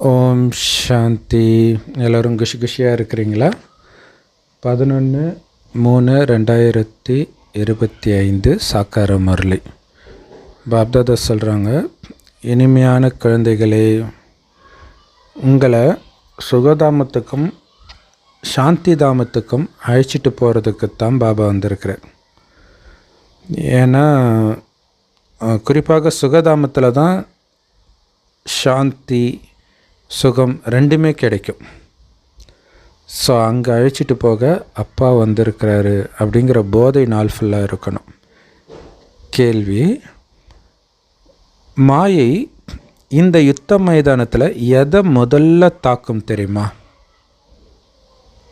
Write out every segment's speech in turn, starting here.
ஓம் சாந்தி. எல்லோரும் குஷியாக இருக்கிறீங்களா? 11/3/2025 சாக்கார முரளி. பாப்தாதா சொல்கிறாங்க, இனிமையான குழந்தைகளே, உங்களை சுகதாமத்துக்கும் சாந்தி தாமத்துக்கும் அழைச்சிட்டு போகிறதுக்குத்தான் பாபா வந்திருக்கிறார். ஏன்னா குறிப்பாக சுகதாமத்தில் தான் சாந்தி சுகம் ரெண்டுமே கிடைக்கும். ஸோ அங்கே அழைச்சிட்டு போக அப்பா வந்திருக்கிறாரு அப்படிங்கிற போதை நாள் ஃபுல்லாக இருக்கணும். கேள்வி: மாயை இந்த யுத்த மைதானத்தில் எதை முதல்ல தாக்கும் தெரியுமா?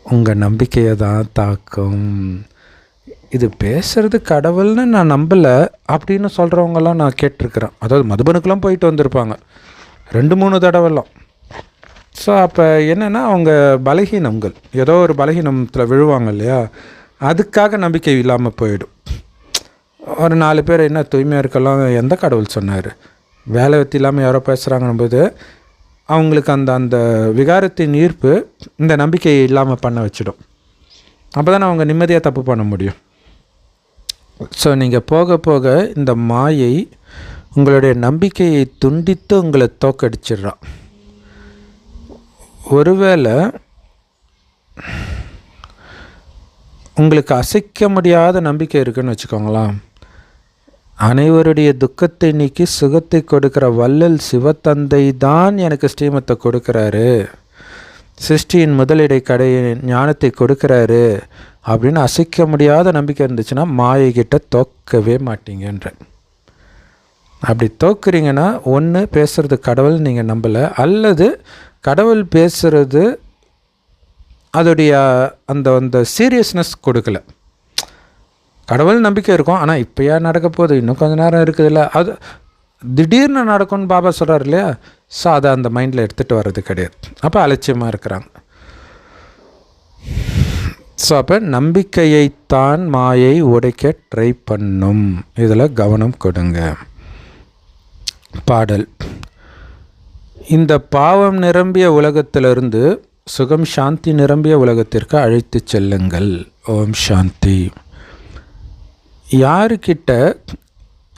உங்கள் நம்பிக்கையை தான் தாக்கும். இது பேசுகிறது கடவுள்னு நான் நம்பலை அப்படின்னு சொல்கிறவங்களாம் நான் கேட்டிருக்கிறேன். அதாவது மதுபனுக்கெலாம் போயிட்டு வந்திருப்பாங்க 2-3 தடவைலாம். ஸோ அப்போ என்னென்னா அவங்க பலகீனங்கள், ஏதோ ஒரு பலகீனத்தில் விழுவாங்க இல்லையா, அதுக்காக நம்பிக்கை இல்லாமல் போயிடும். ஒரு 4 பேர் என்ன தூய்மையாக இருக்கலாம், எந்த கடவுள் சொன்னார், வேலை வெற்றி இல்லாமல் யாரோ பேசுகிறாங்கன்னும்போது அவங்களுக்கு அந்த விகாரத்தின் ஈர்ப்பு இந்த நம்பிக்கையை இல்லாமல் பண்ண வச்சிடும். அப்போ தானே அவங்க நிம்மதியாக தப்பு பண்ண முடியும். ஸோ நீங்கள் போக போக இந்த மாயை உங்களுடைய நம்பிக்கையை துண்டித்து உங்களை தோக்கடிச்சிடுறான். ஒருவேளை உங்களுக்கு அசைக்க முடியாத நம்பிக்கை இருக்குன்னு வச்சுக்கோங்களேன். அனைவருடைய துக்கத்தை நீக்கி சுகத்தை கொடுக்குற வள்ளல் சிவத்தந்தை தான் எனக்கு ஸ்ரீமத்தை கொடுக்குறாரு, சிருஷ்டியின் முதலிடை கடை ஞானத்தை கொடுக்குறாரு அப்படின்னு அசைக்க முடியாத நம்பிக்கை இருந்துச்சுன்னா மாயைக்கிட்ட தோக்கவே மாட்டீங்கன்ற. அப்படி தோக்குறீங்கன்னா ஒன்று பேசுகிறது கடவுள் நீங்கள் நம்பலை, அல்லது கடவுள் பேசுகிறது அதோடைய அந்த சீரியஸ்னஸ் கொடுக்கல. கடவுள் நம்பிக்கை இருக்கும், ஆனால் இப்போயா நடக்க போகுது, இன்னும் கொஞ்சம் நேரம் இருக்குதுல்ல, அது திடீர்னு நடக்கும்னு பாபா சொல்கிறார் இல்லையா. ஸோ அதை அந்த மைண்டில் எடுத்துகிட்டு வர்றது கிடையாது. அப்போ அலட்சியமாக இருக்கிறாங்க. ஸோ அப்போ நம்பிக்கையைத்தான் மாயை உடைக்க ட்ரை பண்ணும். இதில் கவனம் கொடுங்க. பாடல்: இந்த பாவம் நிரம்பிய உலகத்திலிருந்து சுகம் சாந்தி நிரம்பிய உலகத்திற்கு அழைத்து செல்லுங்கள். ஓம் சாந்தி. யாருக்கிட்ட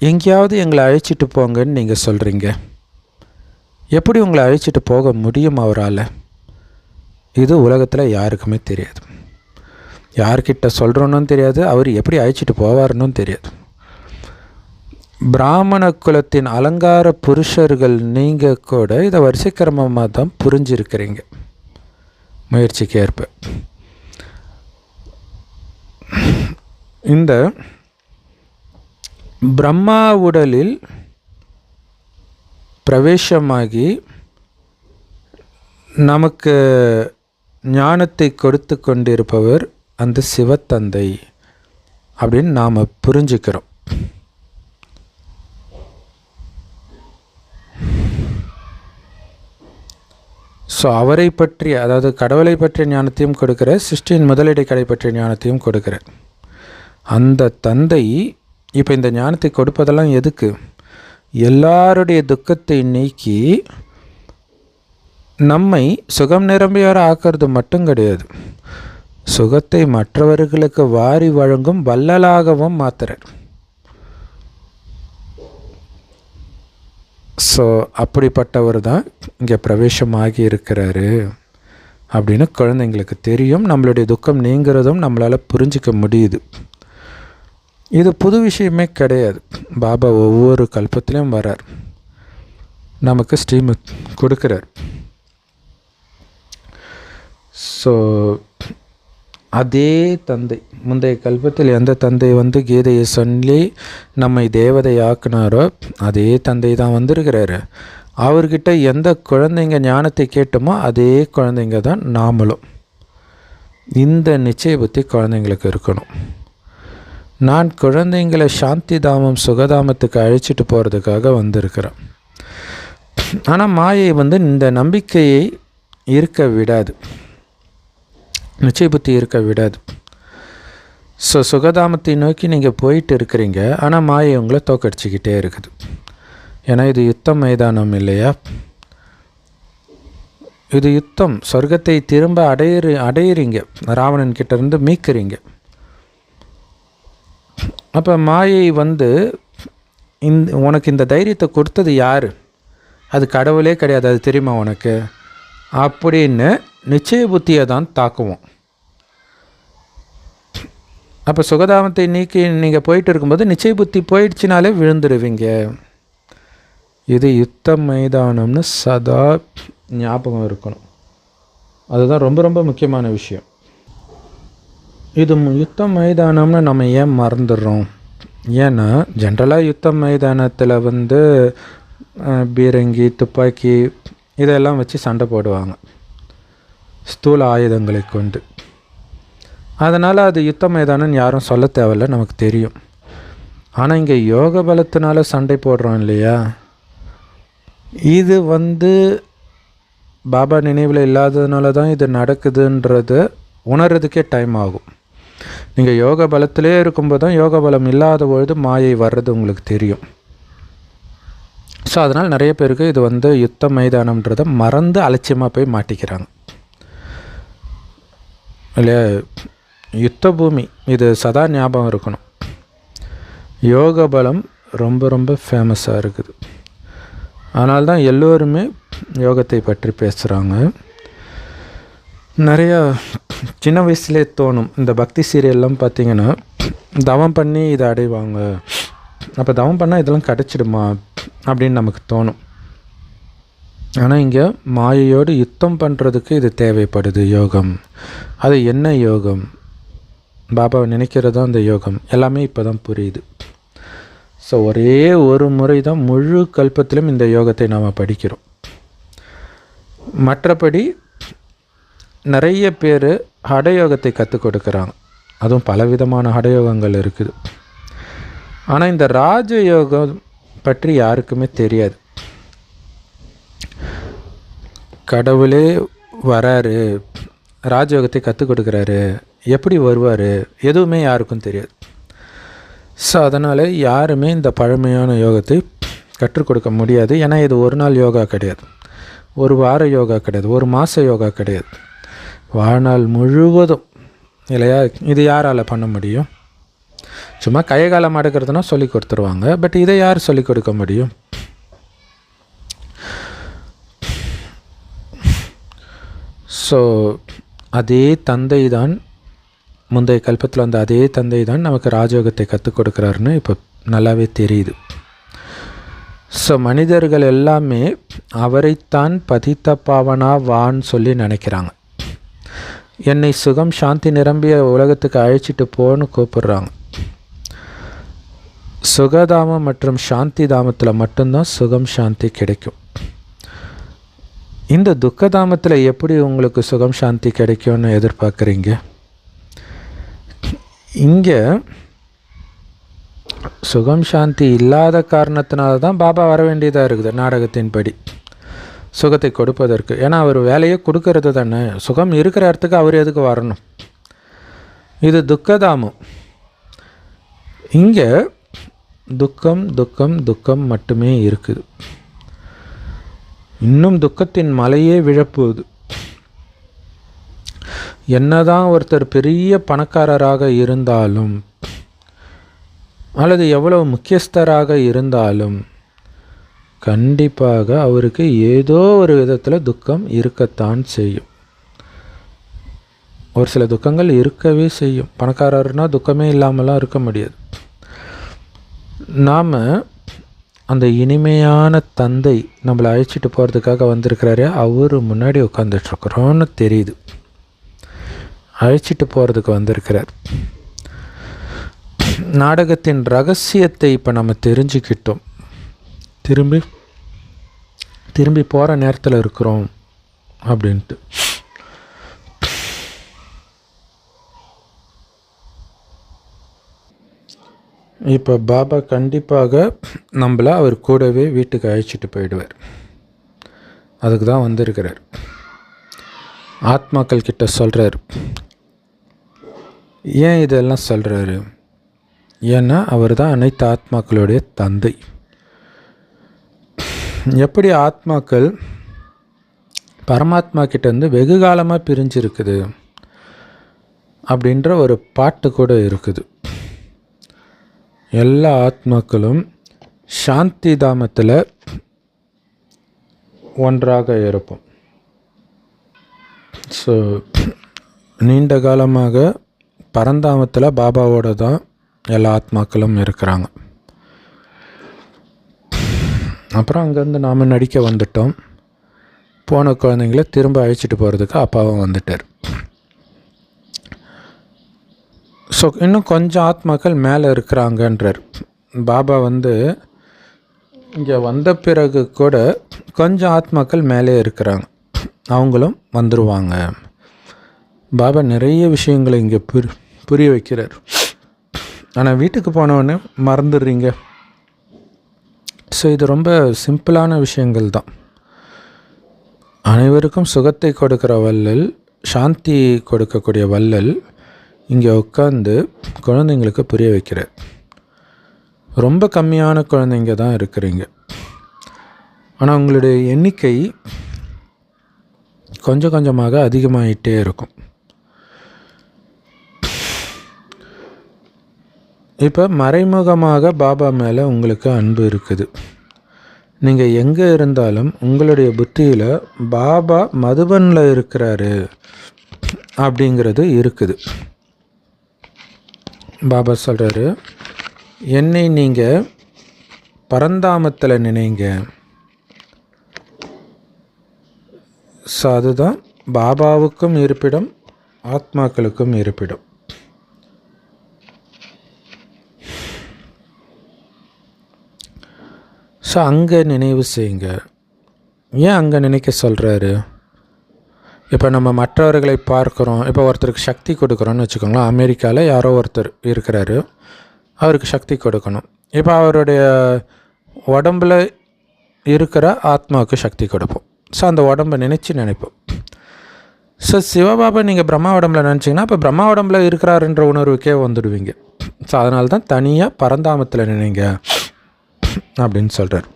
எங்கேயாவது எங்களை அழைச்சிட்டு போங்கன்னு நீங்கள் சொல்கிறீங்க? எப்படி உங்களை அழைச்சிட்டு போக முடியும் அவரால்? இது உலகத்தில் யாருக்குமே தெரியாது. யார்கிட்ட சொல்கிறோன்னு தெரியாது, அவர் எப்படி அழைச்சிட்டு போவார்னும் தெரியாது. பிராமண குலத்தின் அலங்கார புருஷர்கள் நீங்கள் கூட இதை வரிசைக்கிரமமாக தான் புரிஞ்சிருக்கிறீங்க முயற்சிக்கு ஏற்ப. இந்த பிரம்மா உடலில் பிரவேசமாகி நமக்கு ஞானத்தை கொடுத்து கொண்டிருப்பவர் அந்த சிவத்தந்தை அப்படின்னு நாம் புரிஞ்சுக்கிறோம். ஸோ அவரை பற்றிய, அதாவது கடவுளை பற்றிய ஞானத்தையும் கொடுக்கிற, சிருஷ்டியின் முதலிடை கடை பற்றிய ஞானத்தையும் கொடுக்கிற அந்த தந்தை இப்போ இந்த ஞானத்தை கொடுப்பதெல்லாம் எதுக்கு? எல்லாருடைய துக்கத்தை நீக்கி நம்மை சுகம் நிரம்பியவரை ஆக்கிறது மட்டும் கிடையாது, சுகத்தை மற்றவர்களுக்கு வாரி வழங்கும் வள்ளலாகவும் மாத்துறார். ஸோ அப்படிப்பட்டவர் தான் இங்கே பிரவேசமாகி இருக்கிறாரு அப்படின்னு குழந்தைங்களுக்கு தெரியும். நம்மளுடைய துக்கம் நீங்கிறதும் நம்மளால் புரிஞ்சிக்க முடியுது. இது புது விஷயமே கிடையாது. பாபா ஒவ்வொரு கல்பத்திலையும் வரார், நமக்கு ஸ்ரீமத் கொடுக்குறார். ஸோ அதே தந்தை, முந்தைய கல்பத்தில் எந்த தந்தை கீதையை சொல்லி நம்மை தேவதை ஆக்குனாரோ அதே தந்தை தான் வந்திருக்கிறாரு. அவர்கிட்ட எந்த குழந்தைங்க ஞானத்தை கேட்டோமோ அதே குழந்தைங்க தான் நாமளும். இந்த நிச்சய புத்தி குழந்தைங்களுக்கு இருக்கணும். நான் குழந்தைங்களை சாந்தி தாமம் சுகதாமத்துக்கு அழைச்சிட்டு போகிறதுக்காக வந்திருக்கிறேன். ஆனால் மாயை இந்த நம்பிக்கையை இருக்க விடாது, நிச்சய புத்தி இருக்க விடாது. ஸோ சுகதாமத்தை நோக்கி நீங்கள் போயிட்டு இருக்கிறீங்க, ஆனால் மாயை உங்களை தோக்கடிச்சிக்கிட்டே இருக்குது. ஏன்னா இது யுத்த மைதானம் இல்லையா. இது யுத்தம். சொர்க்கத்தை திரும்ப அடையிறீங்க, ராவணன் கிட்டேருந்து மீட்கிறீங்க. அப்போ மாயை உனக்கு இந்த தைரியத்தை கொடுத்தது யார்? அது கடவுளே கிடையாது, அது தெரியுமா உனக்கு? அப்படின்னு நிச்சய புத்தியை தான் தாக்குவோம். அப்போ சுகதாமத்தை நீக்கி நீங்கள் போயிட்டு இருக்கும்போது நிச்சய புத்தி போயிடுச்சினாலே விழுந்துடுவீங்க. இது யுத்த மைதானம்னு சதா ஞாபகம் இருக்கணும். அதுதான் ரொம்ப ரொம்ப முக்கியமான விஷயம். இது யுத்த மைதானம்னு நம்ம ஏன் மறந்துடுறோம்? ஏன்னா ஜென்ரலாக யுத்த மைதானத்தில் பீரங்கி, துப்பாக்கி இதெல்லாம் வச்சு சண்டை போடுவாங்க, ஸ்தூல ஆயுதங்களை கொண்டு. அதனால் அது யுத்த மைதானம் யாரும் சொல்ல தேவையில்ல, நமக்கு தெரியும். ஆனால் இங்கே யோக பலத்தினால சண்டை போடுறோம் இல்லையா? இது பாபா நினைவில் இல்லாததுனால தான் இது நடக்குதுன்றது உணர்றதுக்கே டைம் ஆகும். நீங்கள் யோக பலத்திலே இருக்கும்போது தான், யோக பலம் இல்லாத பொழுது மாயை வர்றது உங்களுக்கு தெரியும். ஸோ அதனால் நிறைய பேருக்கு இது யுத்த மைதானம்ன்றதை மறந்து அலட்சியமாக போய் மாட்டிக்கிறாங்க இல்லையா? யுத்த பூமி, இது சதா ஞாபகம் இருக்கணும். யோக பலம் ரொம்ப ரொம்ப ஃபேமஸாக இருக்குது. அதனால தான் எல்லோருமே யோகத்தை பற்றி பேசுகிறாங்க. நிறையா சின்ன வயசுலேயே தோணும், இந்த பக்தி சீரியல்லாம் பார்த்திங்கன்னா தவம் பண்ணி இதை அடைவாங்க, அப்போ தவம் பண்ணால் இதெல்லாம் கிடச்சிடுமா அப்படின்னு நமக்கு தோணும். ஆனால் இங்கே மாயையோடு யுத்தம் பண்ணுறதுக்கு இது தேவைப்படுது யோகம். அது என்ன யோகம்? பாபாவை நினைக்கிறது தான் அந்த யோகம். எல்லாமே இப்போ தான் புரியுது. ஸோ ஒரே ஒரு முறை தான் முழு கல்பத்திலும் இந்த யோகத்தை நாம் படிக்கிறோம். மற்றபடி நிறைய பேர் ஹடயோகத்தை கற்றுக் கொடுக்குறாங்க. அதுவும் பலவிதமான ஹடயோகங்கள் இருக்குது. ஆனால் இந்த ராஜயோகம் பற்றி யாருக்குமே தெரியாது. கடவுளே வராரு, ராஜயோகத்தை கற்றுக் கொடுக்குறாரு, எப்படி வருவார், எதுவுமே யாருக்கும் தெரியாது. ஸோ அதனால் யாருமே இந்த பழமையான யோகத்தை கற்றுக் கொடுக்க முடியாது. ஏன்னா இது ஒரு நாள் யோகா கிடையாது, ஒரு வார யோகா கிடையாது, ஒரு மாத யோகா கிடையாது, வாழ்நாள் முழுவதும் இல்லையா? இது யாரால் பண்ண முடியும்? சும்மா கைகாலம் அடக்கிறதுனா சொல்லி கொடுத்துருவாங்க. பட் இதை யார் சொல்லிக் கொடுக்க முடியும்? ஸோ அதே தந்தை தான், முந்தைய கல்பத்தில் அதே தந்தை தான் நமக்கு ராஜயோகத்தை கற்றுக் கொடுக்குறாருன்னு இப்போ நல்லாவே தெரியுது. ஸோ மனிதர்கள் எல்லாமே அவரைத்தான் பதித்த பாவனா வான்னு சொல்லி நினைக்கிறாங்க. என்னை சுகம் சாந்தி நிரம்பிய உலகத்துக்கு அழைச்சிட்டு போன்னு கூப்பிடுறாங்க. சுகதாமம் மற்றும் சாந்தி தாமத்தில் மட்டும்தான் சுகம் சாந்தி கிடைக்கும். இந்த துக்கதாமத்தில் எப்படி உங்களுக்கு சுகம் சாந்தி கிடைக்கும்னு எதிர்பார்க்குறீங்க? இங்கே சுகம் சாந்தி இல்லாத காரணத்தினால தான் பாபா வர வேண்டியதாக இருக்குது நாடகத்தின்படி, சுகத்தை கொடுப்பதற்கு. ஏன்னா அவர் வேலையை கொடுக்கறது தானே. சுகம் இருக்கிற இடத்துக்கு அவர் எதுக்கு வரணும்? இது துக்கதாமம். இங்கே துக்கம் துக்கம் துக்கம் மட்டுமே இருக்குது. இன்னும் துக்கத்தின் மலையே விழப்போகுது. என்னதான் ஒருத்தர் பெரிய பணக்காரராக இருந்தாலும் அல்லது எவ்வளவு முக்கியஸ்தராக இருந்தாலும் கண்டிப்பாக அவருக்கு ஏதோ ஒரு விதத்தில் துக்கம் இருக்கத்தான் செய்யும். ஒரு சில துக்கங்கள் இருக்கவே செய்யும். பணக்காரர்னா துக்கமே இல்லாமலாம் இருக்க முடியாது. நாம் அந்த இனிமையான தந்தை நம்மளை அழைச்சிட்டு போகிறதுக்காக வந்திருக்கிறாரு, அவர் முன்னாடி உட்காந்துட்ருக்குறோன்னு தெரியுது. அழைச்சிட்டு போகிறதுக்கு வந்திருக்கிறார். நாடகத்தின் ரகசியத்தை இப்போ நம்ம தெரிஞ்சுக்கிட்டோம். திரும்பி போகிற நேரத்தில் இருக்கிறோம் அப்படின்ட்டு. இப்போ பாபா கண்டிப்பாக நம்மளை அவர் கூடவே வீட்டுக்கு அழைச்சிட்டு போயிடுவார். அதுக்கு தான் வந்திருக்கிறார். ஆத்மாக்கள் கிட்ட சொல்கிறார். ஏன் இதெல்லாம் சொல்கிறாரு? ஏன்னா அவர் தான் அனைத்து ஆத்மாக்களுடைய தந்தை. எப்படி ஆத்மாக்கள் பரமாத்மா கிட்டேருந்து வெகு காலமாக பிரிஞ்சிருக்குது அப்படின்ற ஒரு பாட்டு கூட இருக்குது. எல்லா ஆத்மாக்களும் சாந்தி தாமத்தில் ஒன்றாக இருப்போம். ஸோ நீண்ட காலமாக பரந்தாமத்தில் பாபாவோட தான் எல்லா ஆத்மாக்களும் இருக்கிறாங்க. அப்புறம் அங்கேருந்து நாம் நடிக்க வந்துட்டோம். போன குழந்தைங்கள திரும்ப அழைச்சிட்டு போகிறதுக்கு அப்பாவும் வந்துட்டார். ஸோ இன்னும் கொஞ்சம் ஆத்மாக்கள் மேலே இருக்கிறாங்கன்றார் பாபா. இங்கே வந்த பிறகு கூட கொஞ்சம் ஆத்மாக்கள் மேலே இருக்கிறாங்க, அவங்களும் வந்துடுவாங்க. பாபா நிறைய விஷயங்களை இங்கே புரிய வைக்கிறார். ஆனால் வீட்டுக்கு போனோடனே மறந்துடுறீங்க. ஸோ இது ரொம்ப சிம்பிளான விஷயங்கள் தான். அனைவருக்கும் சுகத்தை கொடுக்குற வள்ளல், சாந்தி கொடுக்கக்கூடிய வள்ளல் இங்கே உட்காந்து குழந்தைங்களுக்கு புரிய வைக்கிறார். ரொம்ப கம்மியான குழந்தைங்க தான் இருக்கிறீங்க. ஆனால் உங்களுடைய எண்ணிக்கை கொஞ்சம் கொஞ்சமாக அதிகமாகிட்டே இருக்கும். இப்போ மறைமுகமாக பாபா மேலே உங்களுக்கு அன்பு இருக்குது. நீங்கள் எங்கே இருந்தாலும் உங்களுடைய புத்தியில் பாபா மதுபனில் இருக்கிறாரு அப்படிங்கிறது இருக்குது. பாபா சொல்கிறாரு, என்னை நீங்கள் பரந்தாமத்தில் நினைங்க. ஸோ அதுதான் பாபாவுக்கும் இருப்பிடம், ஆத்மாக்களுக்கும் இருப்பிடம். ஸோ அங்கே நினைவு செய்யுங்க. ஏன் அங்கே நினைக்க சொல்கிறாரு? இப்போ நம்ம மற்றவர்களை பார்க்குறோம். இப்போ ஒருத்தருக்கு சக்தி கொடுக்குறோன்னு வச்சுக்கோங்களேன். அமெரிக்காவில் யாரோ ஒருத்தர் இருக்கிறாரு, அவருக்கு சக்தி கொடுக்கணும். இப்போ அவருடைய உடம்பில் இருக்கிற ஆத்மாவுக்கு சக்தி கொடுப்போம். ஸோ அந்த உடம்பை நினைப்போம். ஸோ சிவபாபா நீங்கள் பிரம்மா உடம்பில் நினச்சிங்கன்னா இப்போ பிரம்மா உடம்பில் இருக்கிறாருன்ற உணர்வுக்கே வந்துடுவீங்க. ஸோ அதனால தான் தனியாக பரந்தாமத்தில் நினைங்க அப்படின்னு சொல்கிறார்.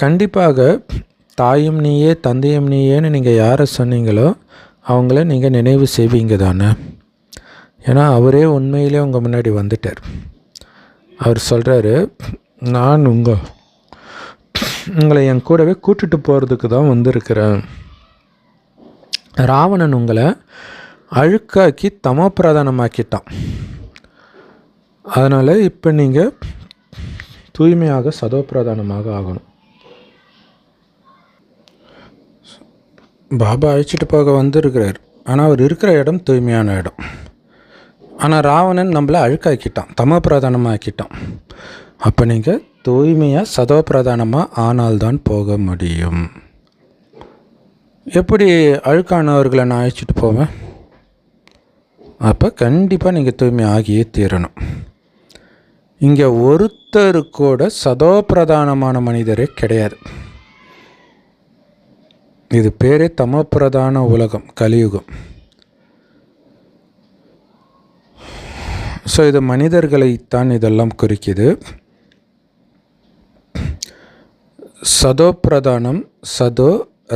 கண்டிப்பாக தாயும் நீயே தந்தையும் நீயேன்னு நீங்கள் யாரை சொன்னீங்களோ அவங்கள நீங்கள் நினைவு செய்வீங்க தானே. ஏன்னா அவரே உண்மையிலே உங்கள் முன்னாடி வந்துட்டார். அவர் சொல்கிறாரு, நான் உங்களை என் கூடவே கூட்டிட்டு போகிறதுக்கு தான் வந்திருக்கிறேன். ராவணன் உங்களை அழுக்காக்கி தமோபிரதானமாக்கிட்டான். அதனால் இப்போ நீங்கள் தூய்மையாக சதோபிரதானமாக ஆகணும். பாபா அழைச்சிட்டு போக வந்திருக்கிறார். ஆனால் அவர் இருக்கிற இடம் தூய்மையான இடம். ஆனால் ராவணன் நம்மளை அழுக்காக்கிட்டான், தமோபிரதானமாக்கிட்டான். அப்போ நீங்கள் தூய்மையாக சதோபிரதானமாக ஆனால்தான் போக முடியும். எப்படி அழுக்கானவர்களை நான் அழைச்சிட்டு போவேன்? அப்போ கண்டிப்பாக நீங்கள் தூய்மை ஆகியே தீரணும். இங்கே ஒருத்தர் கூட சதோபிரதானமான மனிதரே கிடையாது. இது பேரே தமோபிரதான உலகம், கலியுகம். ஸோ இது மனிதர்களைத்தான் இதெல்லாம் குறிக்குது. சதோபிரதானம், சதோ,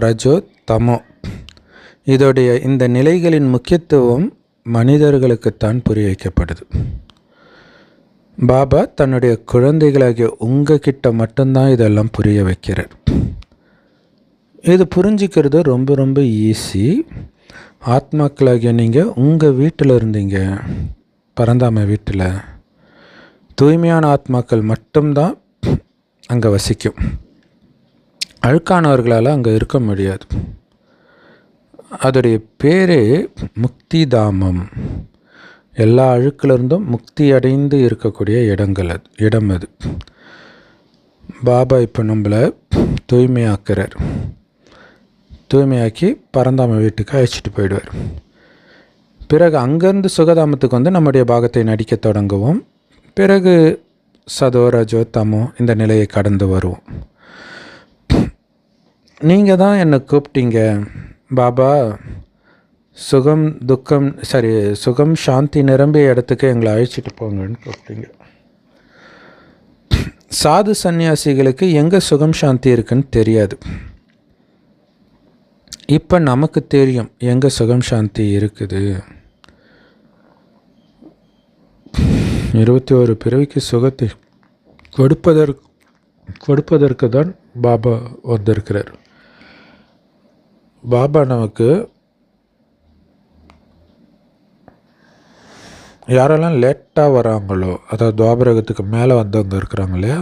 ரஜோ, தமோ, இதோடைய இந்த நிலைகளின் முக்கியத்துவம் மனிதர்களுக்குத்தான் புரிய வைக்கப்படுது. பாபா தன்னுடைய குழந்தைகளாகிய உங்ககிட்ட மட்டும்தான் இதெல்லாம் புரிய வைக்கிறார். இது புரிஞ்சிக்கிறது ரொம்ப ரொம்ப ஈஸி. ஆத்மாக்களாகிய நீங்கள் உங்கள் வீட்டில் இருந்தீங்க, பரந்தாம வீட்டில். தூய்மையான ஆத்மாக்கள் மட்டும்தான் அங்கே வசிக்கும். அழுக்கானவர்களால் அங்கே இருக்க முடியாது. அதோடைய பேரே முக்தி தாமம். எல்லா அழுக்கிலிருந்தும் முக்தி அடைந்து இருக்கக்கூடிய இடம் அது. பாபா இப்போ நம்மளை தூய்மையாக்குறார். தூய்மையாக்கி பரந்தாம வீட்டுக்கு அழைச்சிட்டு போயிடுவார். பிறகு அங்கேருந்து சுகதாமத்துக்கு வந்து நம்முடைய பாகத்தை நடிக்க தொடங்குவோம். பிறகு சதோ, ரஜோ, தமோ இந்த நிலையை கடந்து வருவோம். நீங்கள் தான் என்னை கூப்பிட்டீங்க பாபா, சுகம் துக்கம் சுகம் சாந்தி நிரம்பிய இடத்துக்கு எங்களை அழைச்சிட்டு போங்கன்னு கூப்பிட்டீங்க. சாது சந்நியாசிகளுக்கு எங்கே சுகம் சாந்தி இருக்குன்னு தெரியாது. இப்போ நமக்கு தெரியும் எங்கே சுகம் சாந்தி இருக்குது. 21 பிறவிக்கு சுகத்தை கொடுப்பதற்கு தான் பாபா வந்திருக்கிறார். பாபா நமக்கு யாரெல்லாம் லேட்டாக வராங்களோ, அதாவது துவாபரகத்துக்கு மேலே வந்தவங்க இருக்கிறாங்க இல்லையா,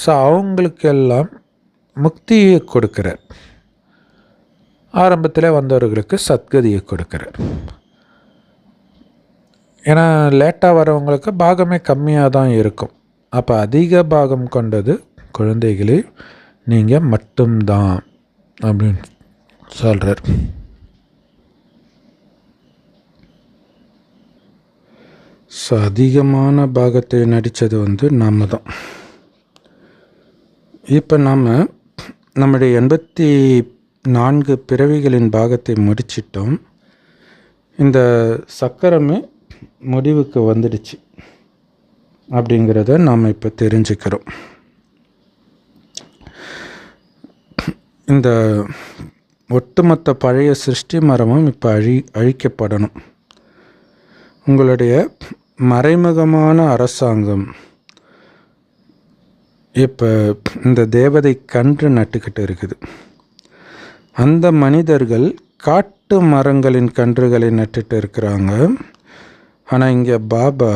ஸோ அவங்களுக்கெல்லாம் முக்தியை கொடுக்குறார். ஆரம்பத்தில் வந்தவர்களுக்கு சத்கதியை கொடுக்குறார். ஏன்னா லேட்டாக வரவங்களுக்கு பாகமே கம்மியாக தான் இருக்கும். அப்போ அதிக பாகம் கொண்டது குழந்தைகளே நீங்கள் மட்டும்தான் அப்படின்னு சொல்கிறார். ஸோ அதிகமான பாகத்தை நடித்தது நாம் தான். இப்போ நாம் நம்முடைய 84 பிறவிகளின் பாகத்தை முடிச்சிட்டோம். இந்த சக்கரமே முடிவுக்கு வந்துடுச்சு அப்படிங்கிறத நாம் இப்போ தெரிஞ்சுக்கிறோம். இந்த ஒட்டுமொத்த பழைய சிருஷ்டி மரமும் இப்போ அழிக்கப்படணும். உங்களுடைய மறைமுகமான அரசாங்கம் இப்போ இந்த தேவதை கன்று நட்டுக்கிட்டு இருக்குது. அந்த மனிதர்கள் காட்டு மரங்களின் கன்றுகளை நட்டுட்டு இருக்கிறாங்க. ஆனால் இங்கே பாபா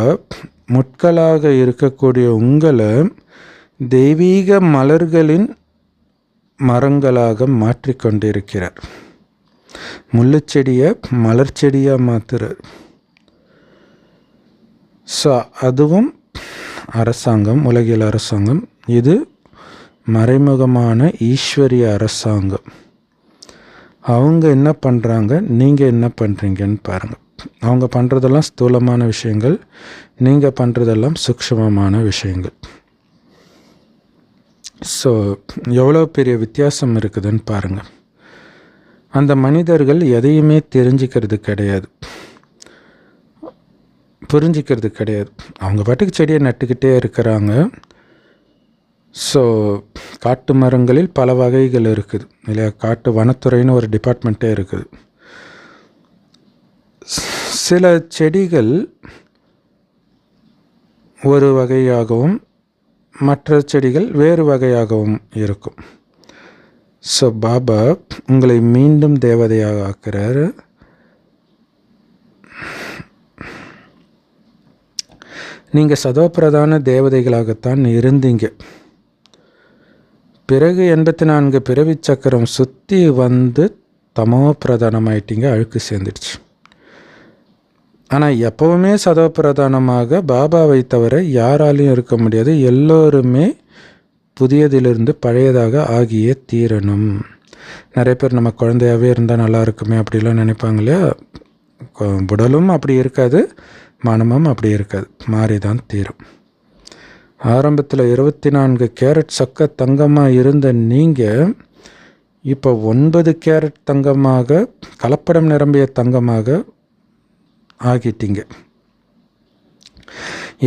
முட்களாக இருக்கக்கூடிய உங்களை தெய்வீக மலர்களின் மரங்களாக மாற்றிக்கொண்டிருக்கிறார். முள்ளுச்செடியை மலர் செடியாக மாற்றுறார். ஸோ அதுவும் அரசாங்கம், உலகியல் அரசாங்கம். இது மறைமுகமான ஈஸ்வரிய அரசாங்கம். அவங்க என்ன பண்ணுறாங்க, நீங்கள் என்ன பண்ணுறீங்கன்னு பாருங்கள். அவங்க பண்ணுறதெல்லாம் ஸ்தூலமான விஷயங்கள், நீங்கள் பண்ணுறதெல்லாம் சூக்ஷ்மமான விஷயங்கள். ஸோ எவ்வளோ பெரிய வித்தியாசம் இருக்குதுன்னு பாருங்கள். அந்த மனிதர்கள் எதையுமே புரிஞ்சிக்கிறது கிடையாது. அவங்க பாட்டுக்கு செடியை நட்டுக்கிட்டே இருக்கிறாங்க. ஸோ காட்டு மரங்களில் பல வகைகள் இருக்குது இல்லையா. காட்டு வனத்துறைன்னு ஒரு டிபார்ட்மெண்ட்டே இருக்குது. சில செடிகள் ஒரு வகையாகவும் மற்ற செடிகள் வேறு வகையாகவும் இருக்கும். ஸோ பாபா உங்களை மீண்டும் தேவதையாக ஆக்குறார். நீங்கள் சதோப்பிரதான தேவதைகளாகத்தான் இருந்தீங்க. பிறகு 84 பிறவி சக்கரம் சுற்றி வந்து தமோ பிரதானமாயிட்டீங்க, அழுக்கு சேர்ந்துடுச்சு. ஆனால் எப்போவுமே சதோப்பிரதானமாக பாபாவை தவிர யாராலையும் இருக்க முடியாது. எல்லோருமே புதியதிலிருந்து பழையதாக ஆகியே தீரணும். நிறைய பேர் நம்ம குழந்தையாகவே இருந்தால் நல்லா இருக்குமே அப்படிலாம் நினைப்பாங்க இல்லையா. உடலும் அப்படி இருக்காது, மனமும் அப்படி இருக்காது, மாறி தான் தீரும். ஆரம்பத்தில் 24 கேரட் சொக்க தங்கமாக இருந்த நீங்கள் இப்போ 9 கேரட் தங்கமாக, கலப்படம் நிரம்பிய தங்கமாக ஆகிட்டீங்க.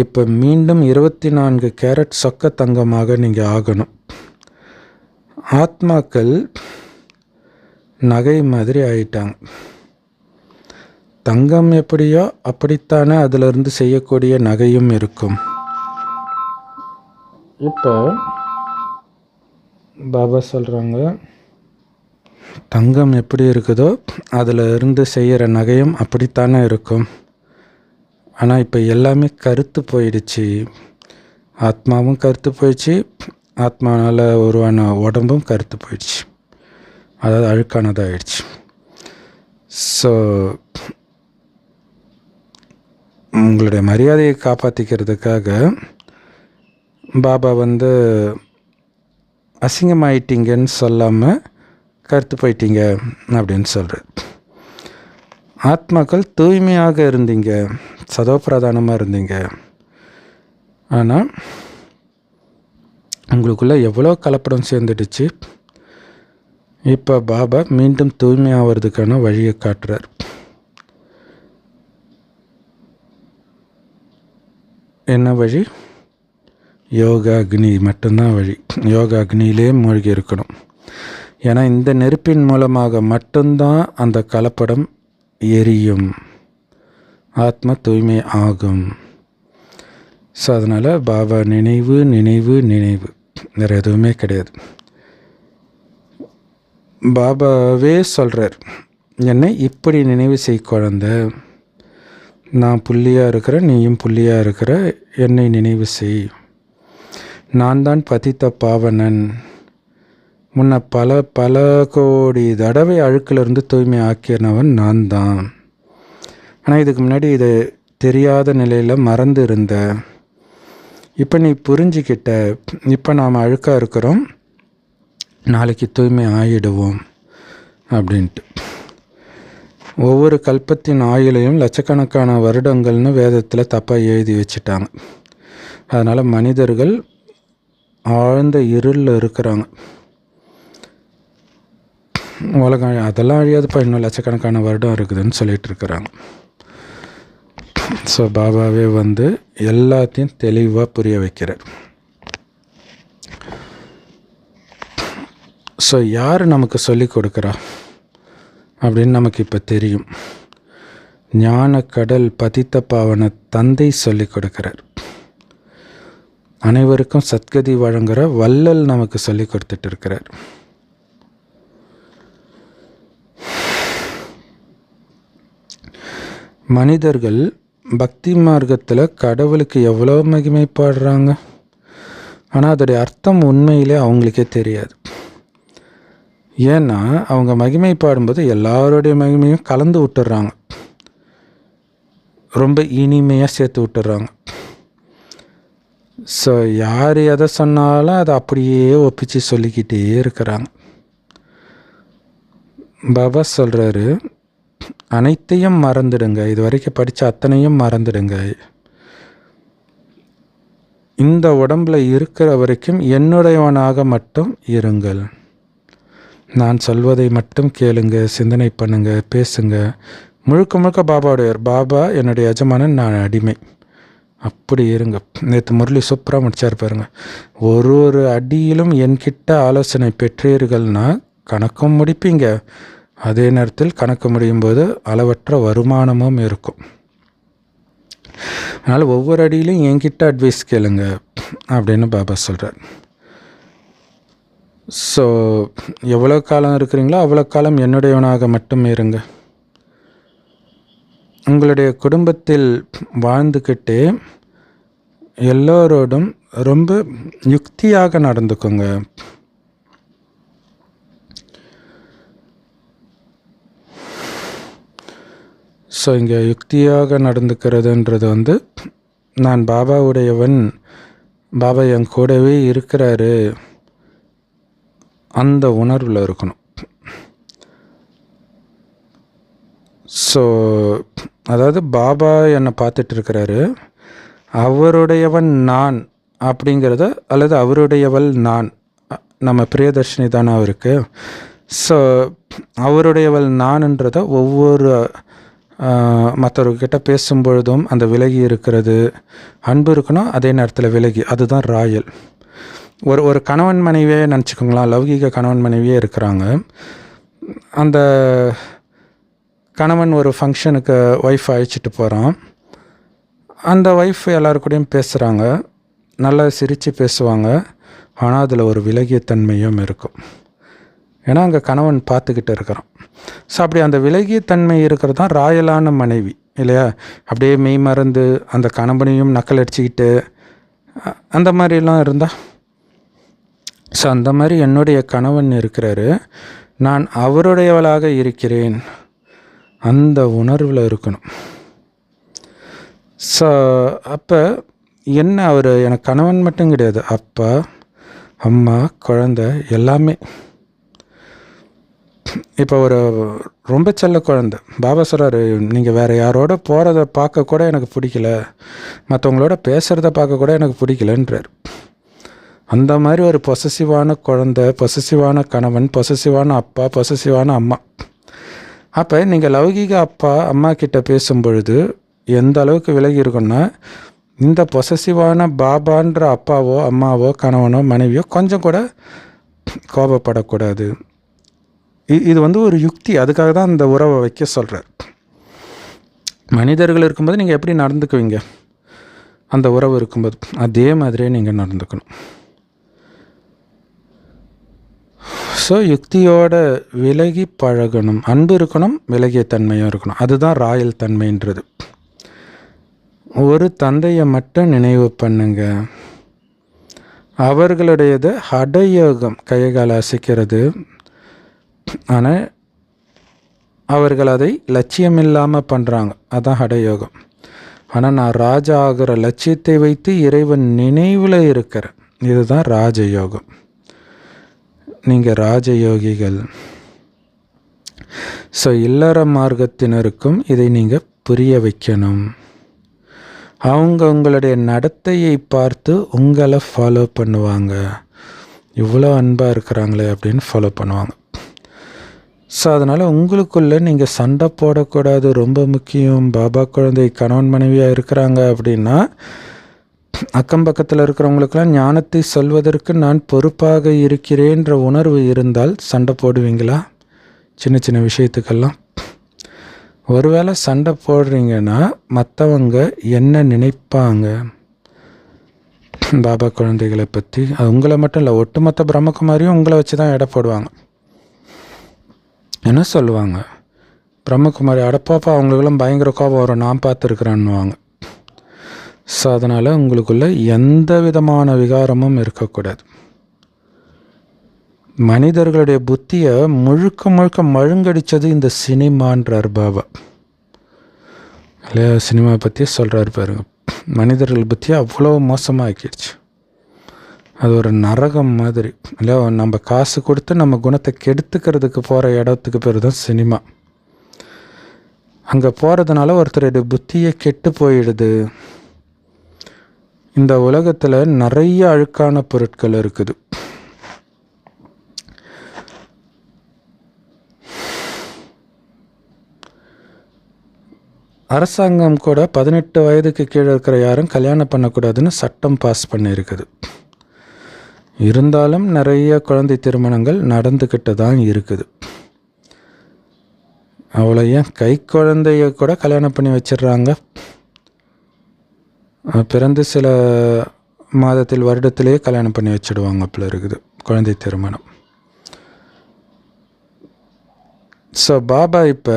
இப்போ மீண்டும் 24 கேரட் சொக்க தங்கமாக நீங்கள் ஆகணும். ஆத்மாக்கள் நகை மாதிரி ஆயிட்டாங்க. தங்கம் எப்படியோ அப்படித்தானே அதிலிருந்து செய்யக்கூடிய நகையும் இருக்கும். இப்போ பாபா சொல்கிறாங்க, தங்கம் எப்படி இருக்குதோ அதில் இருந்து செய்கிற நகையும் அப்படித்தானே இருக்கும். ஆனால் இப்போ எல்லாமே கருத்து போயிடுச்சு. ஆத்மாவும் கருத்து போயிடுச்சு, ஆத்மானால் உருவான உடம்பும் கருத்து போயிடுச்சு, அதாவது அழுக்கானதாகிடுச்சு. ஸோ உங்களுடைய மரியாதையை காப்பாற்றிக்கிறதுக்காக பாபா அசிங்கமாயிட்டீங்கன்னு சொல்லாமல் கருத்து போயிட்டீங்க அப்படின்னு சொல்கிறார். ஆத்மாக்கள் தூய்மையாக இருந்தீங்க, சதோப்பிரதானமாக இருந்தீங்க. ஆனால் உங்களுக்குள்ளே எவ்வளோ கலப்படம் சேர்ந்துடுச்சு. இப்போ பாபா மீண்டும் தூய்மையாகிறதுக்கான வழியை காட்டுறார். என்ன வழி? யோகா அக்னி மட்டும்தான் வழி. யோகா அக்னியிலே மூழ்கி இருக்கணும். ஏன்னா இந்த நெருப்பின் மூலமாக மட்டும்தான் அந்த கலப்படம் எரியும், ஆத்ம தூய்மை ஆகும். ஸோ அதனால் பாபா நினைவு நினைவு நினைவு, வேறு எதுவுமே கிடையாது. பாபாவே சொல்கிறார், என்னை இப்படி நினைவு செய் குழந்தை, நான் புள்ளியாக இருக்கிறேன், நீயும் புள்ளியாக இருக்கிற, என்னை நினைவு செய். நான் தான் பதித்த பாவனன், முன்ன பல கோடி தடவை அழுக்கிலிருந்து தூய்மை ஆக்கியனவன் நான் தான். ஆனால் இதுக்கு முன்னாடி இது தெரியாத நிலையில் மறந்து இருந்த. இப்போ நீ புரிஞ்சிக்கிட்ட, இப்போ நாம் அழுக்காக இருக்கிறோம், நாளைக்கு தூய்மை ஆகிடுவோம் அப்படின்ட்டு. ஒவ்வொரு கல்பத்தின் ஆயுளையும் லட்சக்கணக்கான வருடங்கள்னு வேதத்தில் தப்பாக எழுதி வச்சுட்டாங்க. அதனால் மனிதர்கள் ஆழ்ந்த இருளில் இருக்கிறாங்க. உலகம் அதெல்லாம் அழியாதுப்பா, இன்னும் லட்சக்கணக்கான வருடம் இருக்குதுன்னு சொல்லிட்டு இருக்கிறாங்க. ஸோ பாபாவே வந்து எல்லாத்தையும் தெளிவாக புரிய வைக்கிறார். ஸோ யார் நமக்கு சொல்லி கொடுக்குறா அப்படின்னு நமக்கு இப்போ தெரியும். ஞான கடல் பதித்த பாவன தந்தை சொல்லி கொடுக்கிறார். அனைவருக்கும் சத்கதி வழங்குகிற வள்ளல் நமக்கு சொல்லி கொடுத்துட்டு இருக்கிறார். மனிதர்கள் பக்தி மார்க்கத்தில் கடவுளுக்கு எவ்வளோ மகிமை பாடுறாங்க, ஆனால் அதோடைய அர்த்தம் உண்மையிலே அவங்களுக்கே தெரியாது. ஏன்னா அவங்க மகிமை பாடும்போது எல்லாருடைய மகிமையும் கலந்து விட்டுறாங்க, ரொம்ப இனிமையாக சேர்த்து விட்டுறாங்க. ஸோ யார் எதை சொன்னாலும் அதை அப்படியே ஒப்பிச்சு சொல்லிக்கிட்டே இருக்கிறாங்க. பாபா சொல்கிறாரு, அனைத்தையும் மறந்துடுங்க, இது வரைக்கும் படித்த அத்தனையும் மறந்துடுங்க, இந்த உடம்பில் இருக்கிற வரைக்கும் என்னுடையவனாக மட்டும் இருங்கள், நான் சொல்வதை மட்டும் கேளுங்க, சிந்தனை பண்ணுங்க, பேசுங்க, முழுக்க முழுக்க பாபாவுடையவர், பாபா என்னுடைய எஜமானன், நான் அடிமை, அப்படி இருங்க. நேற்று முரளி சூப்பராக முடிச்சார் பாருங்க. ஒரு அடியிலும் என்கிட்ட ஆலோசனை பெற்றீர்கள்னா கணக்கும் முடிப்பீங்க, அதே நேரத்தில் கணக்கு முடியும் போது அளவற்ற வருமானமும் இருக்கும். அதனால் ஒவ்வொரு அடியிலும் என்கிட்ட அட்வைஸ் கேளுங்க அப்படின்னு பாபா சொல்கிறார். ஸோ எவ்வளோ காலம் இருக்கிறீங்களோ அவ்வளோ காலம் என்னுடையவனாக மட்டும் இருங்க. உங்களுடைய குடும்பத்தில் வாழ்ந்துக்கிட்டே எல்லோரோடும் ரொம்ப யுக்தியாக நடந்துக்கோங்க. ஸோ இங்கே யுக்தியாக நடந்துக்கிறதுன்றது வந்து, நான் பாபாவுடையவன், பாபா என் கூடவே இருக்கிறாரு, அந்த உணர்வில் இருக்கணும். ஸோ அதாவது பாபா என்னை பார்த்துட்டு இருக்கிறாரு, அவருடையவன் நான் அப்படிங்கிறத, அல்லது அவருடையவள் நான், நம்ம பிரியதர்ஷினி தானே அவருக்கு. ஸோ அவருடையவள் நான்ன்றதை ஒவ்வொரு மற்றவர்கிட்ட பேசும்பொழுதும் அந்த விலகி இருக்கிறது, அன்பு இருக்கணும், அதே நேரத்தில் விலகி, அதுதான் ராயல். ஒரு கணவன் மனைவியே நினச்சிக்கோங்களேன், லௌகீக கணவன் மனைவியே இருக்கிறாங்க. அந்த கணவன் ஒரு ஃபங்க்ஷனுக்கு ஒய்ஃப் அழைச்சிட்டு போகிறான். அந்த ஒய்ஃப் எல்லாருக்கூடையும் பேசுகிறாங்க, நல்லா சிரித்து பேசுவாங்க, ஆனால் அதில் ஒரு விலகிய தன்மையும் இருக்கும். ஏன்னா அங்கே கணவன் பார்த்துக்கிட்டு இருக்கிறான். ஸோ அப்படி அந்த விலகிய தன்மை இருக்கிறது தான் ராயலான மனைவி இல்லையா? அப்படியே மெய் மறந்து அந்த கணவனையும் நக்கல் அடிச்சுக்கிட்டு அந்த மாதிரிலாம் இருந்தால், ஸோ அந்த மாதிரி என்னுடைய கணவன் இருக்கிறாரு, நான் அவருடையவளாக இருக்கிறேன், அந்த உணர்வில் இருக்கணும். ஸோ அப்போ என்ன, அவர் எனக்கு கணவன் மட்டும் கிடையாது, அப்பா, அம்மா, குழந்தை, எல்லாமே. இப்போ ஒரு ரொம்ப செல்ல குழந்தை, பாபா சொல்கிறாரு, நீங்கள் வேறு யாரோட போகிறத பார்க்க கூட எனக்கு பிடிக்கல, மற்றவங்களோட பேசுகிறத பார்க்க கூட எனக்கு பிடிக்கலன்றார். அந்த மாதிரி ஒரு பொசசிவான குழந்தை, பொசசிவான கணவன், பொசசிவான அப்பா, பொசசிவான அம்மா. அப்போ நீங்கள் லௌகீக அப்பா அம்மா கிட்ட பேசும் பொழுது எந்த அளவுக்கு விலகி இருக்குன்னா, இந்த பொசசிவான பாபான்ற அப்பாவோ அம்மாவோ கணவனோ மனைவியோ கொஞ்சம் கூட கோபப்படக்கூடாது. இது ஒரு யுக்தி. அதுக்காக தான் அந்த உறவை வைக்க சொல்கிறார். மனிதர்கள் இருக்கும்போது நீங்கள் எப்படி நடந்துக்குவீங்க, அந்த உறவு இருக்கும்போது அதே மாதிரியே நீங்கள் நடந்துக்கணும். ஸோ யுக்தியோட விலகி பழகணும். அன்பு இருக்கணும், விலகிய தன்மையும் இருக்கணும். அதுதான் ராயல் தன்மைன்றது. ஒரு தந்தையை மட்டும் நினைவு பண்ணுங்க. அவர்களுடையது ஹடயோகம், கைகால அசைக்கிறது. ஆனால் அவர்கள் அதை லட்சியம் இல்லாமல் பண்ணுறாங்க. அதுதான் ஹடயோகம். ஆனால் நான் ராஜா ஆகிற லட்சியத்தை வைத்து இறைவன் நினைவில் இருக்கிறேன். இதுதான் ராஜயோகம். நீங்கள் ராஜயோகிகள். ஸோ இல்லற மார்க்கத்தினருக்கும் இதை நீங்கள் புரிய வைக்கணும். அவங்க உங்களுடைய நடத்தையை பார்த்து உங்களை ஃபாலோ பண்ணுவாங்க. இவ்வளோ அன்பாக இருக்கிறாங்களே அப்படின்னு ஃபாலோ பண்ணுவாங்க. ஸோ அதனால் உங்களுக்குள்ளே நீங்கள் சண்டை போடக்கூடாது, ரொம்ப முக்கியம். பாபா குழந்தை கணவன் மனைவியாக இருக்கிறாங்க அப்படின்னா அக்கம் பக்கத்தில் இருக்கிறவங்களுக்கெல்லாம் ஞானத்தை சொல்வதற்கு நான் பொறுப்பாக இருக்கிறேன்ற உணர்வு இருந்தால் சண்டை போடுவீங்களா? சின்ன சின்ன விஷயத்துக்கெல்லாம். ஒருவேளை சண்டை போடுறீங்கன்னா மற்றவங்க என்ன நினைப்பாங்க பாபா குழந்தைகளை பற்றி? அது உங்களை மட்டும் இல்லை, ஒட்டுமொத்த பிரம்மகுமாரியும் உங்களை வச்சு தான் எடை போடுவாங்க. என்ன சொல்லுவாங்க? பிரம்மகுமாரி அடப்பாப்பா, அவங்களுக்கெல்லாம் பயங்கர கோபம் வரும், நான் பார்த்துருக்குறேன்னுவாங்க. ஸோ அதனால் உங்களுக்குள்ள எந்த விதமான விகாரமும் இருக்கக்கூடாது. மனிதர்களுடைய புத்தியை முழுக்க முழுக்க மழுங்கடித்தது இந்த சினிமான்றார் பாபா. இல்லையா? சினிமா பற்றி சொல்கிறாரு பாருங்க. மனிதர்கள் புத்தியை அவ்வளோ மோசமாக ஆக்கிடுச்சு. அது ஒரு நரகம் மாதிரி. இல்லையா? நம்ம காசு கொடுத்து நம்ம குணத்தை கெடுத்துக்கிறதுக்கு போகிற இடத்துக்கு பேர் தான் சினிமா. அங்கே போகிறதுனால ஒருத்தருடைய புத்தியை கெட்டு போயிடுது. இந்த உலகத்தில் நிறைய அழுக்கான பொருட்கள் இருக்குது. அரசாங்கம் கூட 18 வயதுக்கு கீழே இருக்கிற யாரும் கல்யாணம் பண்ணக்கூடாதுன்னு சட்டம் பாஸ் பண்ணியிருக்குது. இருந்தாலும் நிறைய குழந்தை திருமணங்கள் நடந்துக்கிட்டு தான் இருக்குது. அவ்வளோ ஏன் கை குழந்தைய கூட கல்யாணம் பண்ணி வச்சிடுறாங்க. பிறந்து சில மாதத்தில் வருடத்திலேயே கல்யாணம் பண்ணி வச்சிடுவாங்க. அப்படி இருக்குது குழந்தை திருமணம். ஸோ பாபா இப்போ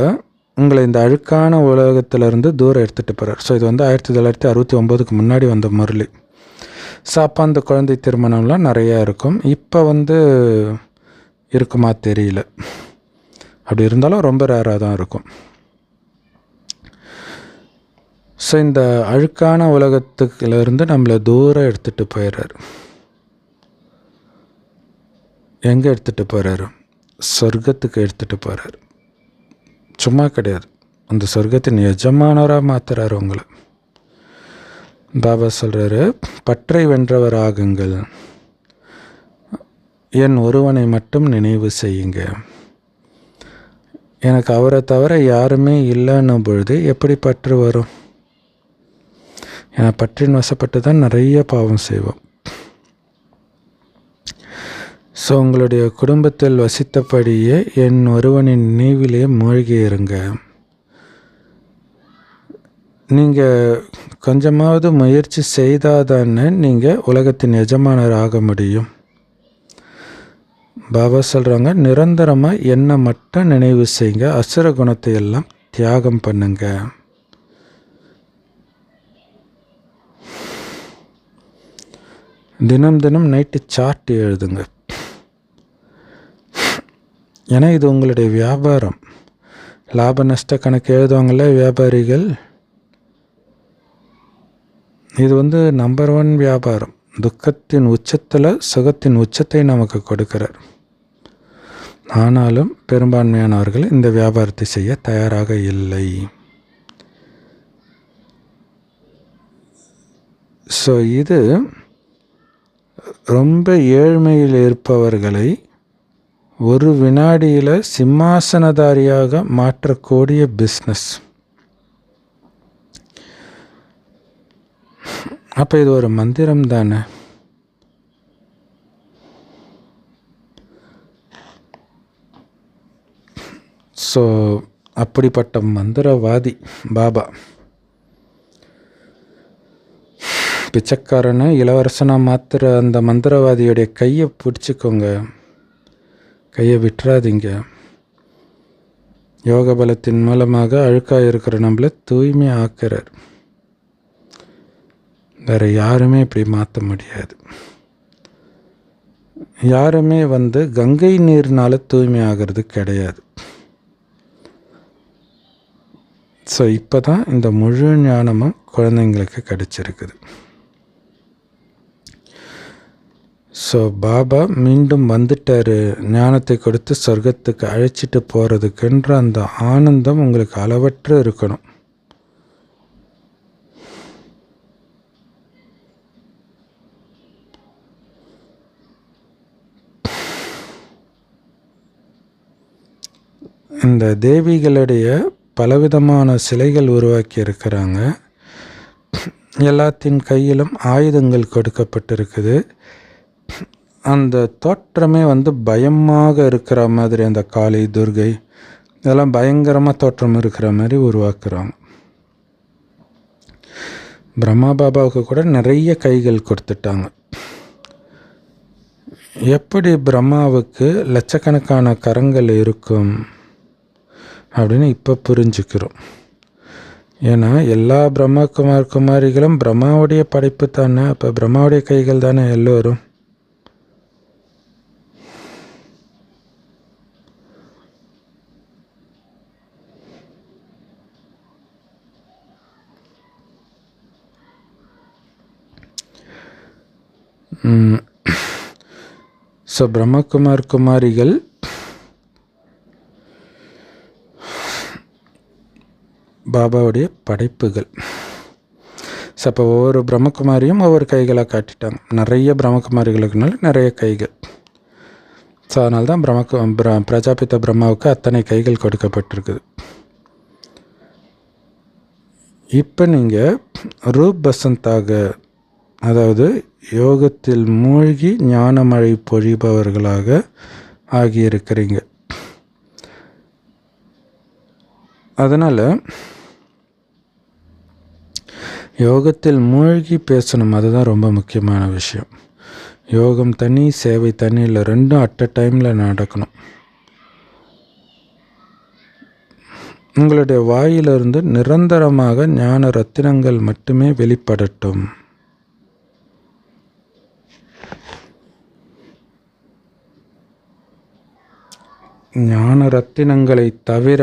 உங்களை இந்த அழுக்கான உலகத்திலேருந்து தூரம் எடுத்துகிட்டு போகிறார். ஸோ இது 1969க்கு முன்னாடி வந்த முரளி. ஸோ அப்போ அந்த குழந்தை திருமணம்லாம் நிறையா இருக்கும். இப்போ இருக்குமா தெரியல. அப்படி இருந்தாலும் ரொம்ப ரேராக தான் இருக்கும். ஸோ இந்த அழுக்கான உலகத்துலேருந்து நம்மளை தூரம் எடுத்துகிட்டு போயிடுறாரு. எங்கே எடுத்துகிட்டு போகிறாரு? சொர்க்கத்துக்கு எடுத்துகிட்டு போகிறாரு. சும்மா கிடையாது, அந்த சொர்க்கத்தின் எஜமானராக மாற்றுறாரு உங்களை. பாபா சொல்கிறாரு, பற்றை வென்றவர் ஆகுங்கள், என் ஒருவனை மட்டும் நினைவு செய்யுங்க. எனக்கு அவரை தவிர யாருமே இல்லைன்னும் பொழுது எப்படி பற்று வரும்? ஏன்னா பற்றின் வசப்பட்டு தான் நிறைய பாவம் செய்வோம். ஸோ உங்களுடைய குடும்பத்தில் வசித்தபடியே என் ஒருவனின் நினைவிலே மூழ்கி இருங்க. நீங்கள் கொஞ்சமாவது முயற்சி செய்தாதானே நீங்கள் உலகத்தின் எஜமானர் ஆக முடியும். பாபா சொல்கிறாங்க, நிரந்தரமாக என்னை மட்டும் நினைவு செய்யுங்க, அசுர குணத்தை எல்லாம் தியாகம் பண்ணுங்க. தினம் தினம் நைட்டு சார்ட் எழுதுங்க. ஏன்னா இது உங்களுடைய வியாபாரம். லாப நஷ்ட கணக்கு எழுதுவாங்கள்ல வியாபாரிகள், இது நம்பர் 1 வியாபாரம். துக்கத்தின் உச்சத்தில் சுகத்தின் உச்சத்தை நமக்கு கொடுக்கிறார். ஆனாலும் பெரும்பான்மையானவர்கள் இந்த வியாபாரத்தை செய்ய தயாராக இல்லை. ஸோ இது ரொம்ப ஏழ்மையில் இருப்பவர்களை ஒரு வினாடியில் சிம்மாசனதாரியாக மாற்றக்கூடிய பிஸ்னஸ். அப்போ இது ஒரு மந்திரம் தானே. ஸோ அப்படிப்பட்ட மந்திரவாதி பாபா. பிச்சைக்காரனை இளவரசனாக மாத்திர அந்த மந்திரவாதியுடைய கையை பிடிச்சிக்கோங்க, கையை விட்டுறாதீங்க. யோக பலத்தின் மூலமாக அழுக்காக இருக்கிற நம்மளை தூய்மை ஆக்கிறார். வேறு யாருமே இப்படி மாற்ற முடியாது. யாருமே கங்கை நீர்னால் தூய்மை ஆகிறது கிடையாது. ஸோ இப்போ தான் இந்த முழு ஞானமும் குழந்தைங்களுக்கு கிடைச்சிருக்குது. ஸோ பாபா மீண்டும் வந்துட்டார் ஞானத்தை கொடுத்து சொர்க்கத்துக்கு அழைச்சிட்டு போகிறதுக்குன்ற அந்த ஆனந்தம் உங்களுக்கு அளவற்று இருக்கணும். இந்த தேவிகளுடைய பலவிதமான சிலைகள் உருவாக்கி இருக்கிறாங்க. எல்லாத்தின் கையிலும் ஆயுதங்கள் கொடுக்கப்பட்டிருக்குது. அந்த தோற்றமே பயமாக இருக்கிற மாதிரி, அந்த காளி துர்கை இதெல்லாம் பயங்கரமாக தோற்றம் இருக்கிற மாதிரி உருவாக்குறாங்க. பிரம்மா பாபாவுக்கு கூட நிறைய கைகள் கொடுத்துட்டாங்க. எப்படி பிரம்மாவுக்கு லட்சக்கணக்கான கரங்கள் இருக்கும் அப்படின்னு இப்போ புரிஞ்சுக்கிறோம். ஏன்னா எல்லா குமாரிகளும் பிரம்மாவுடைய படைப்பு தானே. அப்போ பிரம்மாவுடைய கைகள் தானே எல்லோரும். ஸோ குமாரிகள் பாபாவுடைய படைப்புகள். ஸோ அப்போ ஒவ்வொரு பிரம்மகுமாரியும் ஒவ்வொரு கைகளாக காட்டிட்டாங்க. நிறைய பிரம்மகுமாரிகளுக்குனால நிறைய கைகள். ஸோ அதனால தான் பிரஜாபித்த பிரம்மாவுக்கு அத்தனை கைகள் கொடுக்கப்பட்டிருக்குது. இப்போ நீங்கள் ரூப் பசந்தாக, அதாவது யோகத்தில் மூழ்கி ஞானமழை பொழிபவர்களாக ஆகியிருக்கிறீங்க. அதனால் யோகத்தில் மூழ்கி பேசணும். அதுதான் ரொம்ப முக்கியமான விஷயம். யோகம் தனி, சேவை தனி இல்லை, ரெண்டும் அட் அ டைமில் நடக்கணும். உங்களுடைய வாயிலிருந்து நிரந்தரமாக ஞான ரத்தினங்கள் மட்டுமே வெளிப்படட்டும். ஞான ரத்தினங்களை தவிர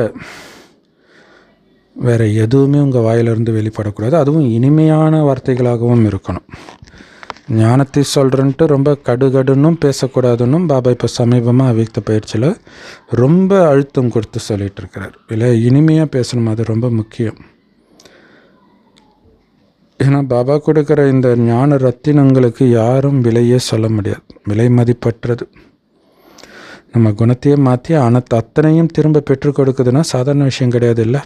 வேறு எதுவுமே உங்கள் வாயிலிருந்து வெளிப்படக்கூடாது. அதுவும் இனிமையான வார்த்தைகளாகவும் இருக்கணும். ஞானத்தை சொல்கிறேன்ட்டு ரொம்ப கடுகடுன்னும் பேசக்கூடாதுன்னும் பாபா இப்போ சமீபமாக அவ்வியக்த பயிற்சியில் ரொம்ப அழுத்தம் கொடுத்து சொல்லிகிட்டு இருக்கிறார். இல்லை, இனிமையாக பேசணும், அது ரொம்ப முக்கியம். ஏன்னா பாபா கொடுக்குற இந்த ஞான ரத்தினங்களுக்கு யாரும் விலையே சொல்ல முடியாது. விலை மதிப்பற்றது. நம்ம குணத்தையே மாற்றி அத்தனையும் திரும்ப பெற்றுக் கொடுக்குதுன்னா சாதாரண விஷயம் கிடையாது இல்லை.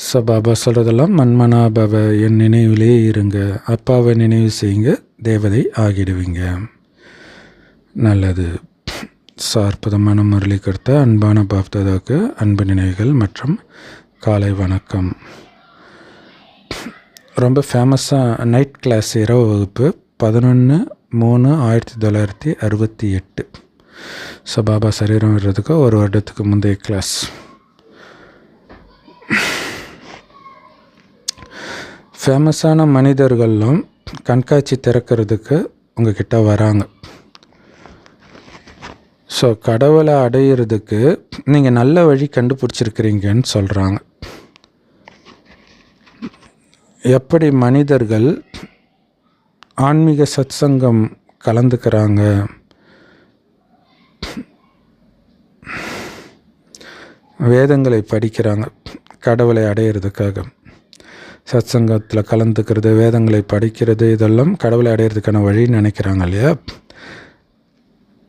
ஸோ பாபா சொல்கிறதெல்லாம் மன்மனா பாபா, என் நினைவிலே இருங்க, அப்பாவை நினைவு செய்யுங்க, தேவதை ஆகிடுவீங்க. நல்லது. ஸோ அற்புதமான முரளி கொடுத்த அன்பான பாப்தாதாவுக்கு அன்பு நினைவுகள் மற்றும் காலை வணக்கம். ரொம்ப ஃபேமஸாக நைட் கிளாஸ் இரவு வகுப்பு 11/3/1968. ஸோ பாபா சரீரம் விடுறதுக்கு ஒரு வருடத்துக்கு முந்தைய கிளாஸ். ஃபேமஸான மனிதர்களும் கண்காட்சி திறக்கிறதுக்கு உங்ககிட்ட வராங்க. ஸோ கடவுளை அடையிறதுக்கு நீங்கள் நல்ல வழி கண்டுபிடிச்சிருக்கிறீங்கன்னு சொல்கிறாங்க. எப்படி மனிதர்கள் ஆன்மீக சத்சங்கம் கலந்துக்கிறாங்க, வேதங்களை படிக்கிறாங்க கடவுளை அடையிறதுக்காக. சத்சங்கத்தில் கலந்துக்கிறது, வேதங்களை படிக்கிறது, இதெல்லாம் கடவுளை அடையிறதுக்கான வழின்னு நினைக்கிறாங்க இல்லையா.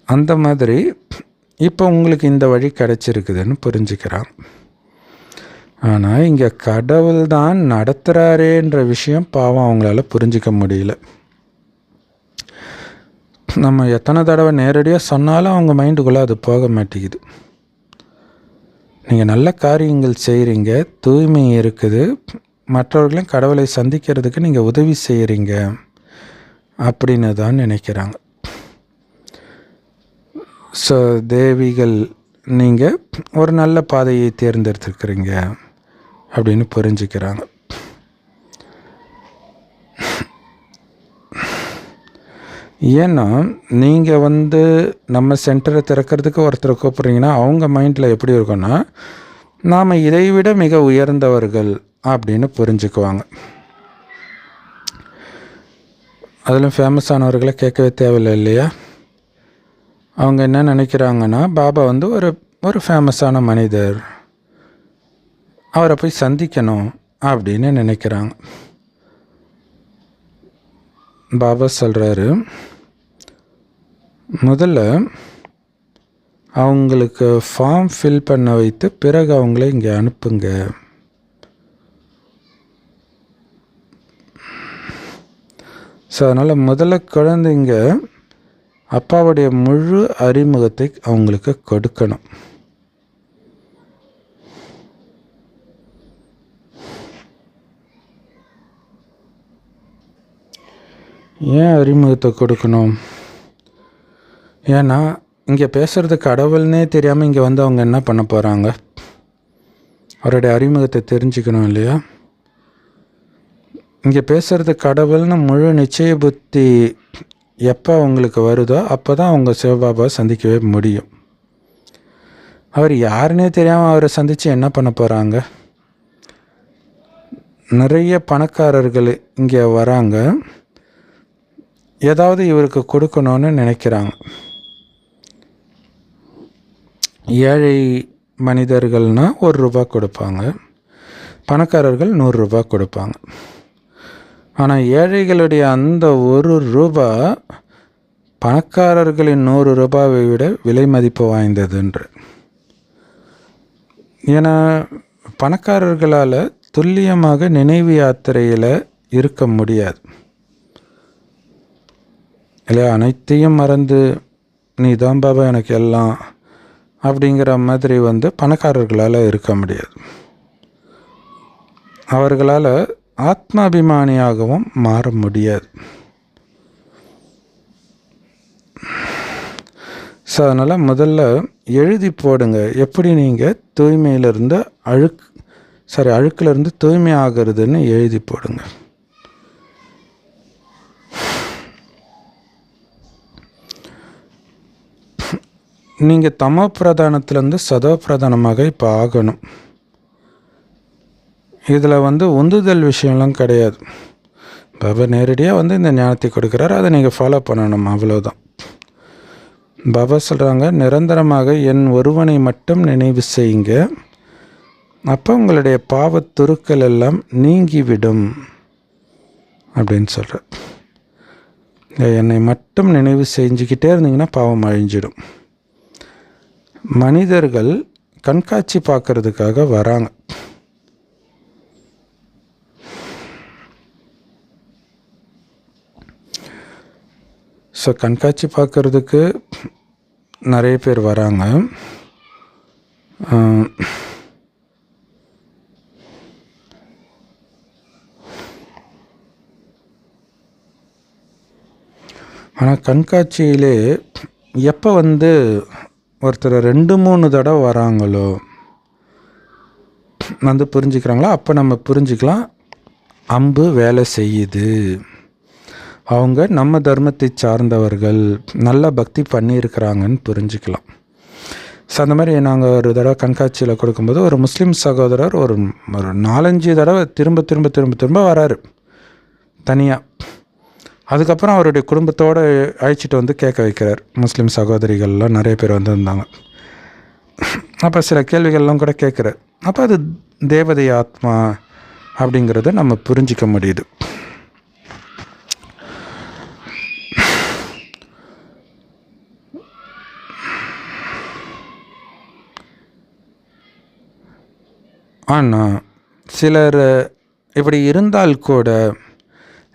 அந்த மாதிரி இப்போ உங்களுக்கு இந்த வழி கிடச்சிருக்குதுன்னு புரிஞ்சுக்கிறாங்க. ஆனால் இங்கே கடவுள் தான் நடத்துகிறாரேன்ற விஷயம் பாவம் அவங்களால புரிஞ்சிக்க முடியல. நம்ம எத்தனை தடவை நேரடியாக சொன்னாலும் அவங்க மைண்டுக்குள்ளே அது போக மாட்டேங்குது. நீங்கள் நல்ல காரியங்கள் செய்கிறீங்க, தூய்மை இருக்குது, மற்றவர்களையும் கடவுளை சந்திக்கிறதுக்கு நீங்கள் உதவி செய்கிறீங்க அப்படின்னு தான் நினைக்கிறாங்க. ஸோ தேவிகள் நீங்கள் ஒரு நல்ல பாதையை தேர்ந்தெடுத்துருக்கிறீங்க அப்படின்னு புரிஞ்சுக்கிறாங்க. ஏன்னா நீங்கள் நம்ம சென்டரை திறக்கிறதுக்கு ஒருத்தரை கூப்பிட்றீங்கன்னா அவங்க மைண்டில் எப்படி இருக்குன்னா, நாம் இதை விட மிக உயர்ந்தவர்கள் அப்படின்னு புரிஞ்சுக்குவாங்க. அதிலும் ஃபேமஸானவர்களை கேட்கவே தேவையில்லை இல்லையா? அவங்க என்ன நினைக்கிறாங்கன்னா, பாபா ஒரு ஃபேமஸான மனிதர், அவரை போய் சந்திக்கணும் அப்படின்னு நினைக்கிறாங்க. பாபா சொல்கிறாரு, முதல்ல அவங்களுக்கு ஃபார்ம் ஃபில் பண்ண வைத்து பிறகு அவங்கள இங்கே அனுப்புங்க. ஸோ அதனால் முதல்ல குழந்தைங்க அப்பாவுடைய முழு அறிமுகத்தை அவங்களுக்கு கொடுக்கணும். ஏன் அறிமுகத்தை கொடுக்கணும்? ஏன்னா இங்கே பேசுகிறது கடவுள்னே தெரியாமல் இங்கே அவங்க என்ன பண்ண போகிறாங்க? அவருடைய அறிமுகத்தை தெரிஞ்சுக்கணும் இல்லையா? இங்கே பேசுகிறது கடவுள்னு முழு நிச்சய புத்தி எப்போ அவங்களுக்கு வருதோ அப்போ தான் அவங்க சிவபாபாவை சந்திக்கவே முடியும். அவர் யாருன்னே தெரியாமல் அவரை சந்தித்து என்ன பண்ண போகிறாங்க? நிறைய பணக்காரர்கள் இங்கே வராங்க, ஏதாவது இவருக்கு கொடுக்கணும்னு நினைக்கிறாங்க. ஏழை மனிதர்கள்னால் ₹1 கொடுப்பாங்க, பணக்காரர்கள் ₹100 கொடுப்பாங்க. ஆனால் ஏழைகளுடைய அந்த ₹1 பணக்காரர்களின் ₹100 விட விலை மதிப்பு வாய்ந்ததுன்று. ஏன்னா பணக்காரர்களால் துல்லியமாக நினைவு யாத்திரையில் இருக்க முடியாது இல்லையா? அனைத்தையும் மறந்து நீ தான் பாபா எனக்கு எல்லாம் அப்படிங்கிற மாதிரி பணக்காரர்களால் இருக்க முடியாது. அவர்களால் ஆத்மாபிமானியாகவும் மாற முடியாது. ஸோ அதனால் முதல்ல எழுதி போடுங்க, எப்படி நீங்கள் தூய்மையிலிருந்து அழுக்கிலிருந்து தூய்மை ஆகிறதுன்னு எழுதி போடுங்க. நீங்கள் தமோ பிரதானத்திலேருந்து சதோ பிரதானமாக இப்போ ஆகணும். இதில் உந்துதல் விஷயம்லாம் கிடையாது. பாபா நேரடியாக இந்த ஞானத்தை கொடுக்குறாரு, அதை நீங்கள் ஃபாலோ பண்ணணும், அவ்வளோதான். பாபா சொல்கிறாங்க, நிரந்தரமாக என் ஒருவனை மட்டும் நினைவு செய்யுங்க, அப்போ உங்களுடைய பாவத்துருக்கள் எல்லாம் நீங்கிவிடும் அப்படின்னு சொல்கிறார். என்னை மட்டும் நினைவு செஞ்சுக்கிட்டே இருந்தீங்கன்னா பாவம் அழிஞ்சிடும். மனிதர்கள் கண்காட்சி பார்க்கறதுக்காக வராங்க. ஸோ கண்காட்சி பார்க்குறதுக்கு நிறைய பேர் வராங்க. ஆனால் கண்காட்சியிலே எப்போ ஒருத்தர் 2-3 தடவை வராங்களோ புரிஞ்சுக்கிறாங்களோ அப்போ நம்ம புரிஞ்சுக்கலாம், அம்பு வேலை செய்யுது, அவங்க நம்ம தர்மத்தை சார்ந்தவர்கள், நல்ல பக்தி பண்ணியிருக்கிறாங்கன்னு புரிஞ்சுக்கலாம். ஸோ அந்த மாதிரி நாங்கள் ஒரு தடவை கண்காட்சியில் கொடுக்கும்போது ஒரு முஸ்லீம் சகோதரர் ஒரு 4-5 தடவை திரும்ப வராரு தனியாக. அதுக்கப்புறம் அவருடைய குடும்பத்தோடு அழைச்சிட்டு கேட்க வைக்கிறார். முஸ்லீம் சகோதரிகள்லாம் நிறைய பேர் வந்திருந்தாங்க. அப்போ சில கேள்விகள்லாம் கூட கேட்குறார். அப்போ அது தேவதை ஆத்மா அப்படிங்கிறத நம்ம புரிஞ்சிக்க முடியுது. ஆனால் சிலர் இப்படி இருந்தால் கூட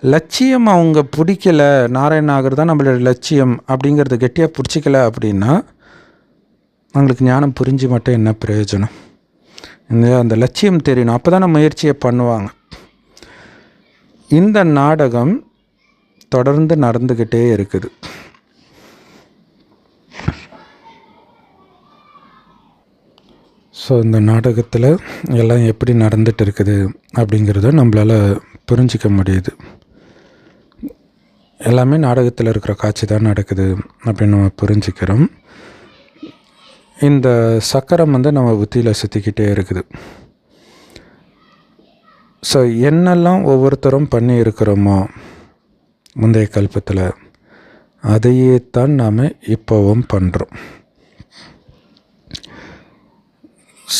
லட்சியம் அவங்க பிடிக்கல, நாராயண ஆகிறது தான் நம்மளோட லட்சியம் அப்படிங்கிறது கெட்டியாக பிடிச்சிக்கல அப்படின்னா அவங்களுக்கு ஞானம் புரிஞ்சு மட்டும் என்ன பிரயோஜனம்? அந்த லட்சியம் தெரியணும், அப்போ தான் முயற்சியை பண்ணுவாங்க. இந்த நாடகம் தொடர்ந்து நடந்துக்கிட்டே இருக்குது. ஸோ இந்த நாடகத்தில் எல்லாம் எப்படி நடந்துகிட்டு இருக்குது அப்படிங்கிறத நம்மளால் புரிஞ்சிக்க முடியுது. எல்லாமே நாடகத்தில் இருக்கிற காட்சி தான் நடக்குது அப்படின்னு நம்ம புரிஞ்சுக்கிறோம். இந்த சக்கரம் நம்ம புத்தியில் சுற்றிக்கிட்டே இருக்குது. ஸோ என்னெல்லாம் ஒவ்வொருத்தரும் பண்ணி இருக்கிறோமோ முந்தைய கல்பத்தில், அதையே தான் நாம் இப்போவும் பண்ணுறோம்.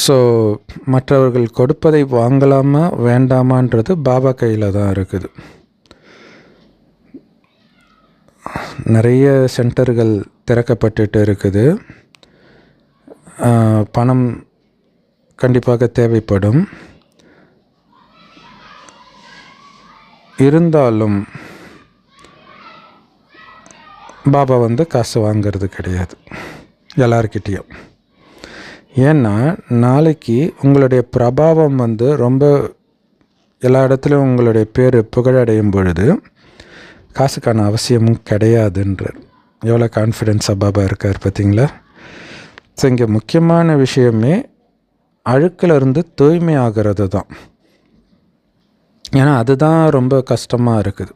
ஸோ மற்றவர்கள் கொடுப்பதை வாங்கலாமா வேண்டாமான்றது பாபா கையில் தான் இருக்குது. நிறைய சென்டர்கள் திறக்கப்பட்டுட்டு இருக்குது. பணம் கண்டிப்பாக தேவைப்படும். இருந்தாலும் பாபா காசு வாங்கிறது கிடையாது எல்லார்கிட்டேயும். ஏன்னா நாளைக்கு உங்களுடைய பிரபாவம் ரொம்ப எல்லா இடத்துலையும் உங்களுடைய பேர் புகழடையும் பொழுது காசுக்கான அவசியமும் கிடையாதுன்றார். எவ்வளோ கான்ஃபிடென்ஸாக பாபா இருக்கார் பார்த்தீங்களா? ஸோ இங்கே முக்கியமான விஷயமே அழுக்கிலிருந்து தூய்மை ஆகிறது தான். ஏன்னா அதுதான் ரொம்ப கஷ்டமாக இருக்குது.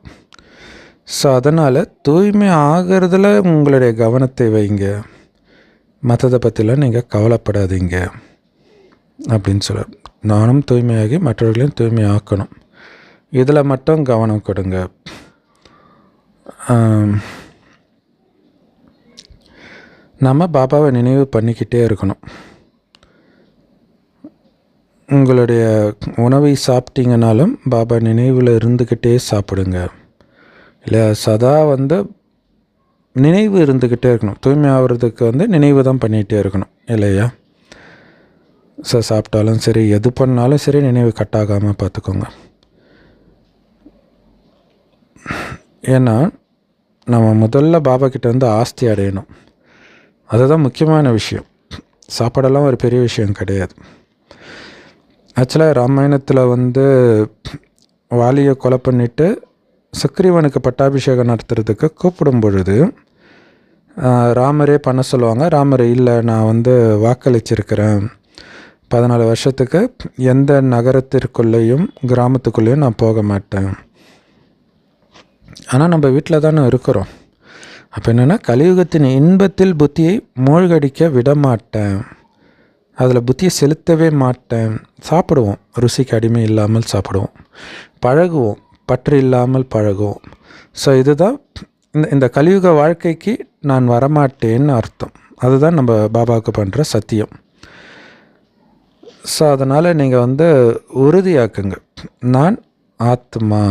ஸோ அதனால் தூய்மை ஆகிறதுல உங்களுடைய கவனத்தை வைங்க, மற்றதை பற்றிலாம் நீங்கள் கவலைப்படாதீங்க அப்படின்னு சொல்ல. நானும் தூய்மையாகி மற்றவர்களையும் தூய்மை ஆக்கணும், இதில் மட்டும் கவனம் கொடுங்க. நம்ம பாபாவை நினைவு பண்ணிக்கிட்டே இருக்கணும். உங்களுடைய உணவை சாப்பிட்டீங்கனாலும் பாபா நினைவில் இருந்துக்கிட்டே சாப்பிடுங்க. இல்லை சதா நினைவு இருந்துக்கிட்டே இருக்கணும். தூய்மை ஆகிறதுக்கு நினைவு தான் பண்ணிகிட்டே இருக்கணும் இல்லையா? ஸோ சாப்பிட்டாலும் சரி, எது பண்ணாலும் சரி, நினைவு கட்டாகாமல் பார்த்துக்கோங்க. ஏன்னா நம்ம முதல்ல பாபா கிட்ட ஆஸ்தி அடையணும். அதுதான் முக்கியமான விஷயம். சாப்பாடெல்லாம் ஒரு பெரிய விஷயம் கிடையாது. ஆக்சுவலாக ராமாயணத்தில் வாலியை கொலை பண்ணிவிட்டு சுக்ரீவனுக்கு பட்டாபிஷேகம் நடத்துறதுக்கு கூப்பிடும் பொழுது ராமரே பண்ண சொல்லுவாங்க. ராமர் இல்லை, நான் வாக்களிச்சிருக்கிறேன், 14 வருஷத்துக்கு எந்த நகரத்திற்குள்ளேயும் கிராமத்துக்குள்ளேயும் நான் போக மாட்டேன். ஆனால் நம்ம வீட்டில் தானே இருக்கிறோம். அப்போ என்னென்னா, கலியுகத்தின் இன்பத்தில் புத்தியை மூழ்கடிக்க விட மாட்டேன், அதில் புத்தியை செலுத்தவே மாட்டேன். சாப்பிடுவோம், ருசிக்கு அடிமை இல்லாமல் சாப்பிடுவோம், பழகுவோம், பற்று இல்லாமல் பழகுவோம். ஸோ இதுதான் இந்த கலியுக வாழ்க்கைக்கு நான் வரமாட்டேன்னு அர்த்தம். அதுதான் நம்ம பாபாவுக்கு பண்ணுற சத்தியம். ஸோ அதனால் நீங்கள் உறுதியாக்குங்க, நான் ஆத்மா.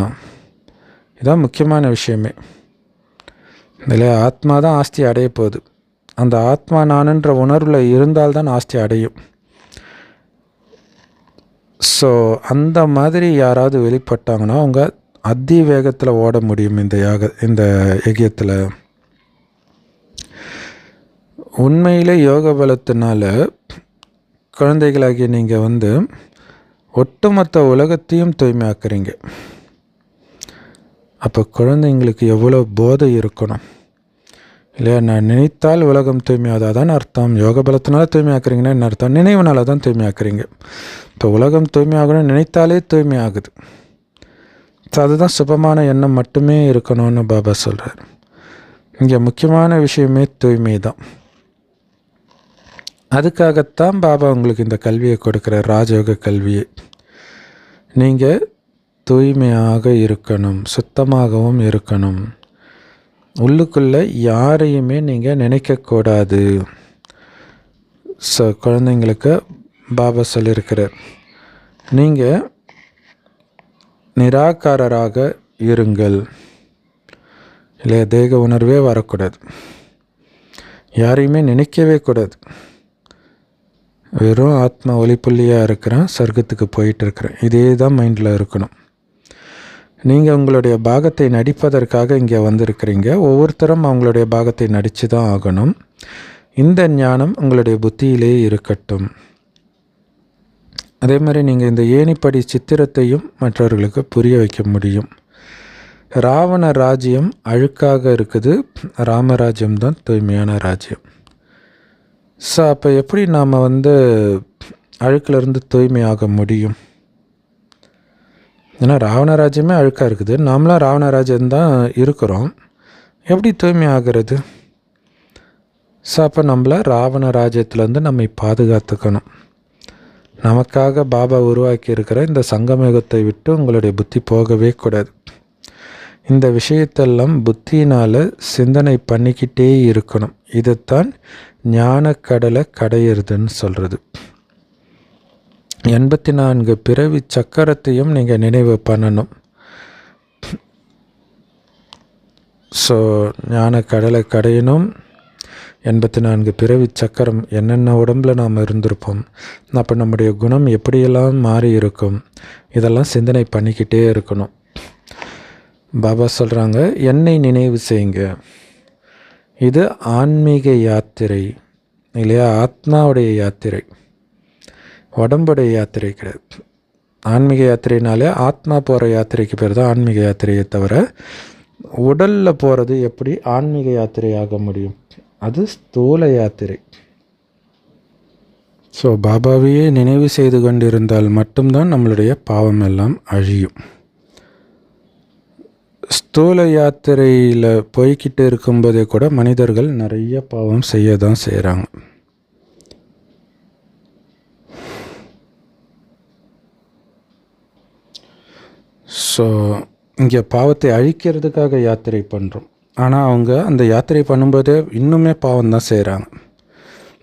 இதுதான் முக்கியமான விஷயமே. இதில் ஆத்மா தான் ஆஸ்தி அடைய போகுது. அந்த ஆத்மா நானுன்ற உணர்வில் இருந்தால்தான் ஆஸ்தி அடையும். ஸோ அந்த மாதிரி யாராவது வெளிப்பட்டாங்கன்னா அவங்க அதி வேகத்தில் ஓட முடியும் இந்த யஜ்யத்தில். உண்மையிலே யோக பலத்தினால குழந்தைகளாகிய நீங்கள் ஒட்டுமொத்த உலகத்தையும் தூய்மையாக்குறீங்க. அப்போ குழந்தைங்களுக்கு எவ்வளோ போதை இருக்கணும் இல்லையா? நான் நினைத்தால் உலகம் தூய்மையாதான் அர்த்தம். யோக பலத்தினால தூய்மையாக்குறீங்கன்னா என்ன அர்த்தம்? நினைவுனால தான் தூய்மையாக்குறீங்க. இப்போ உலகம் தூய்மையாகணும்னு நினைத்தாலே தூய்மையாகுது. ஸோ அதுதான் சுபமான எண்ணம் மட்டுமே இருக்கணும்னு பாபா சொல்கிறார். இங்கே முக்கியமான விஷயமே தூய்மை தான். அதுக்காகத்தான் பாபா உங்களுக்கு இந்த கல்வியை கொடுக்குறார், ராஜயோக கல்வியை. நீங்கள் தூய்மையாக இருக்கணும், சுத்தமாகவும் இருக்கணும். உள்ளுக்குள்ளே யாரையுமே நீங்கள் நினைக்கக்கூடாது. ஸோ குழந்தைங்களுக்கு பாபா சொல்லியிருக்கிறார், நீங்கள் நிராகாரராக இருங்கள். இல்லையா? தேக உணர்வே வரக்கூடாது, யாரையுமே நினைக்கவே கூடாது. வெறும் ஆத்மா ஒளிப்புள்ளியாக இருக்கிறேன், சொர்க்கத்துக்கு போயிட்டு இருக்கிறேன். இதே தான் மைண்டில் இருக்கணும். நீங்கள் உங்களுடைய பாகத்தை நடிப்பதற்காக இங்கே வந்திருக்கிறீங்க. ஒவ்வொருத்தரும் அவங்களுடைய பாகத்தை நடித்து தான் ஆகணும். இந்த ஞானம் உங்களுடைய புத்தியிலே இருக்கட்டும். அதே மாதிரி நீங்கள் இந்த ஏணிப்படி சித்திரத்தையும் மற்றவர்களுக்கு புரிய வைக்க முடியும். ராவண ராஜ்யம் அழுக்காக இருக்குது, ராமராஜ்யம் தான் தூய்மையான ராஜ்யம். ஸோ அப்போ எப்படி நாம் அழுக்கிலிருந்து தூய்மையாக முடியும்? ஏன்னா ராவணராஜ்யமே அழுக்காக இருக்குது, நாமளாம் ராவணராஜ்யம்தான் இருக்கிறோம். எப்படி தூய்மை ஆகிறது? ஸோ அப்போ நம்மளை ராவண ராஜ்யத்துலேருந்து நம்மை பாதுகாத்துக்கணும். நமக்காக பாபா உருவாக்கி இருக்கிற இந்த சங்கமயுகத்தை விட்டு உங்களுடைய புத்தி போகவே கூடாது. இந்த விஷயத்தெல்லாம் புத்தியினால் சிந்தனை பண்ணிக்கிட்டே இருக்கணும். இதைத்தான் ஞானக்கடலை கடையிறதுன்னு சொல்கிறது. 84 பிறவி சக்கரத்தையும் நீங்கள் நினைவு பண்ணணும். ஸோ ஞானக்கடலை கடையணும். 84 பிறவி சக்கரம், என்னென்ன உடம்பில் நாம் இருந்திருப்போம், அப்போ நம்முடைய குணம் எப்படியெல்லாம் மாறி இருக்கும், இதெல்லாம் சிந்தனை பண்ணிக்கிட்டே இருக்கணும். பாபா சொல்கிறாங்க, என்னை நினைவு செய்யுங்க. இது ஆன்மீக யாத்திரை இல்லையா? ஆத்மாவுடைய யாத்திரை, உடம்புடைய யாத்திரை கிடையாது. ஆன்மீக யாத்திரைனாலே ஆத்மா போகிற யாத்திரைக்கு பேர் தான் ஆன்மீக யாத்திரையை தவிர, உடலில் போகிறது எப்படி ஆன்மீக யாத்திரையாக முடியும்? அது ஸ்தூல யாத்திரை. ஸோ பாபாவையே நினைவு செய்து கொண்டிருந்தால் மட்டும்தான் நம்மளுடைய பாவம் எல்லாம் அழியும். ஸ்தூல யாத்திரையில் போய்கிட்டு இருக்கும்போதே கூட மனிதர்கள் நிறைய பாவம் செய்ய தான் செய்கிறாங்க. ஸோ இங்கே பாவத்தை அழிக்கிறதுக்காக யாத்திரை பண்ணுறோம். ஆனால் அவங்க அந்த யாத்திரை பண்ணும்போதே இன்னுமே பாவம் தான் செய்கிறாங்க.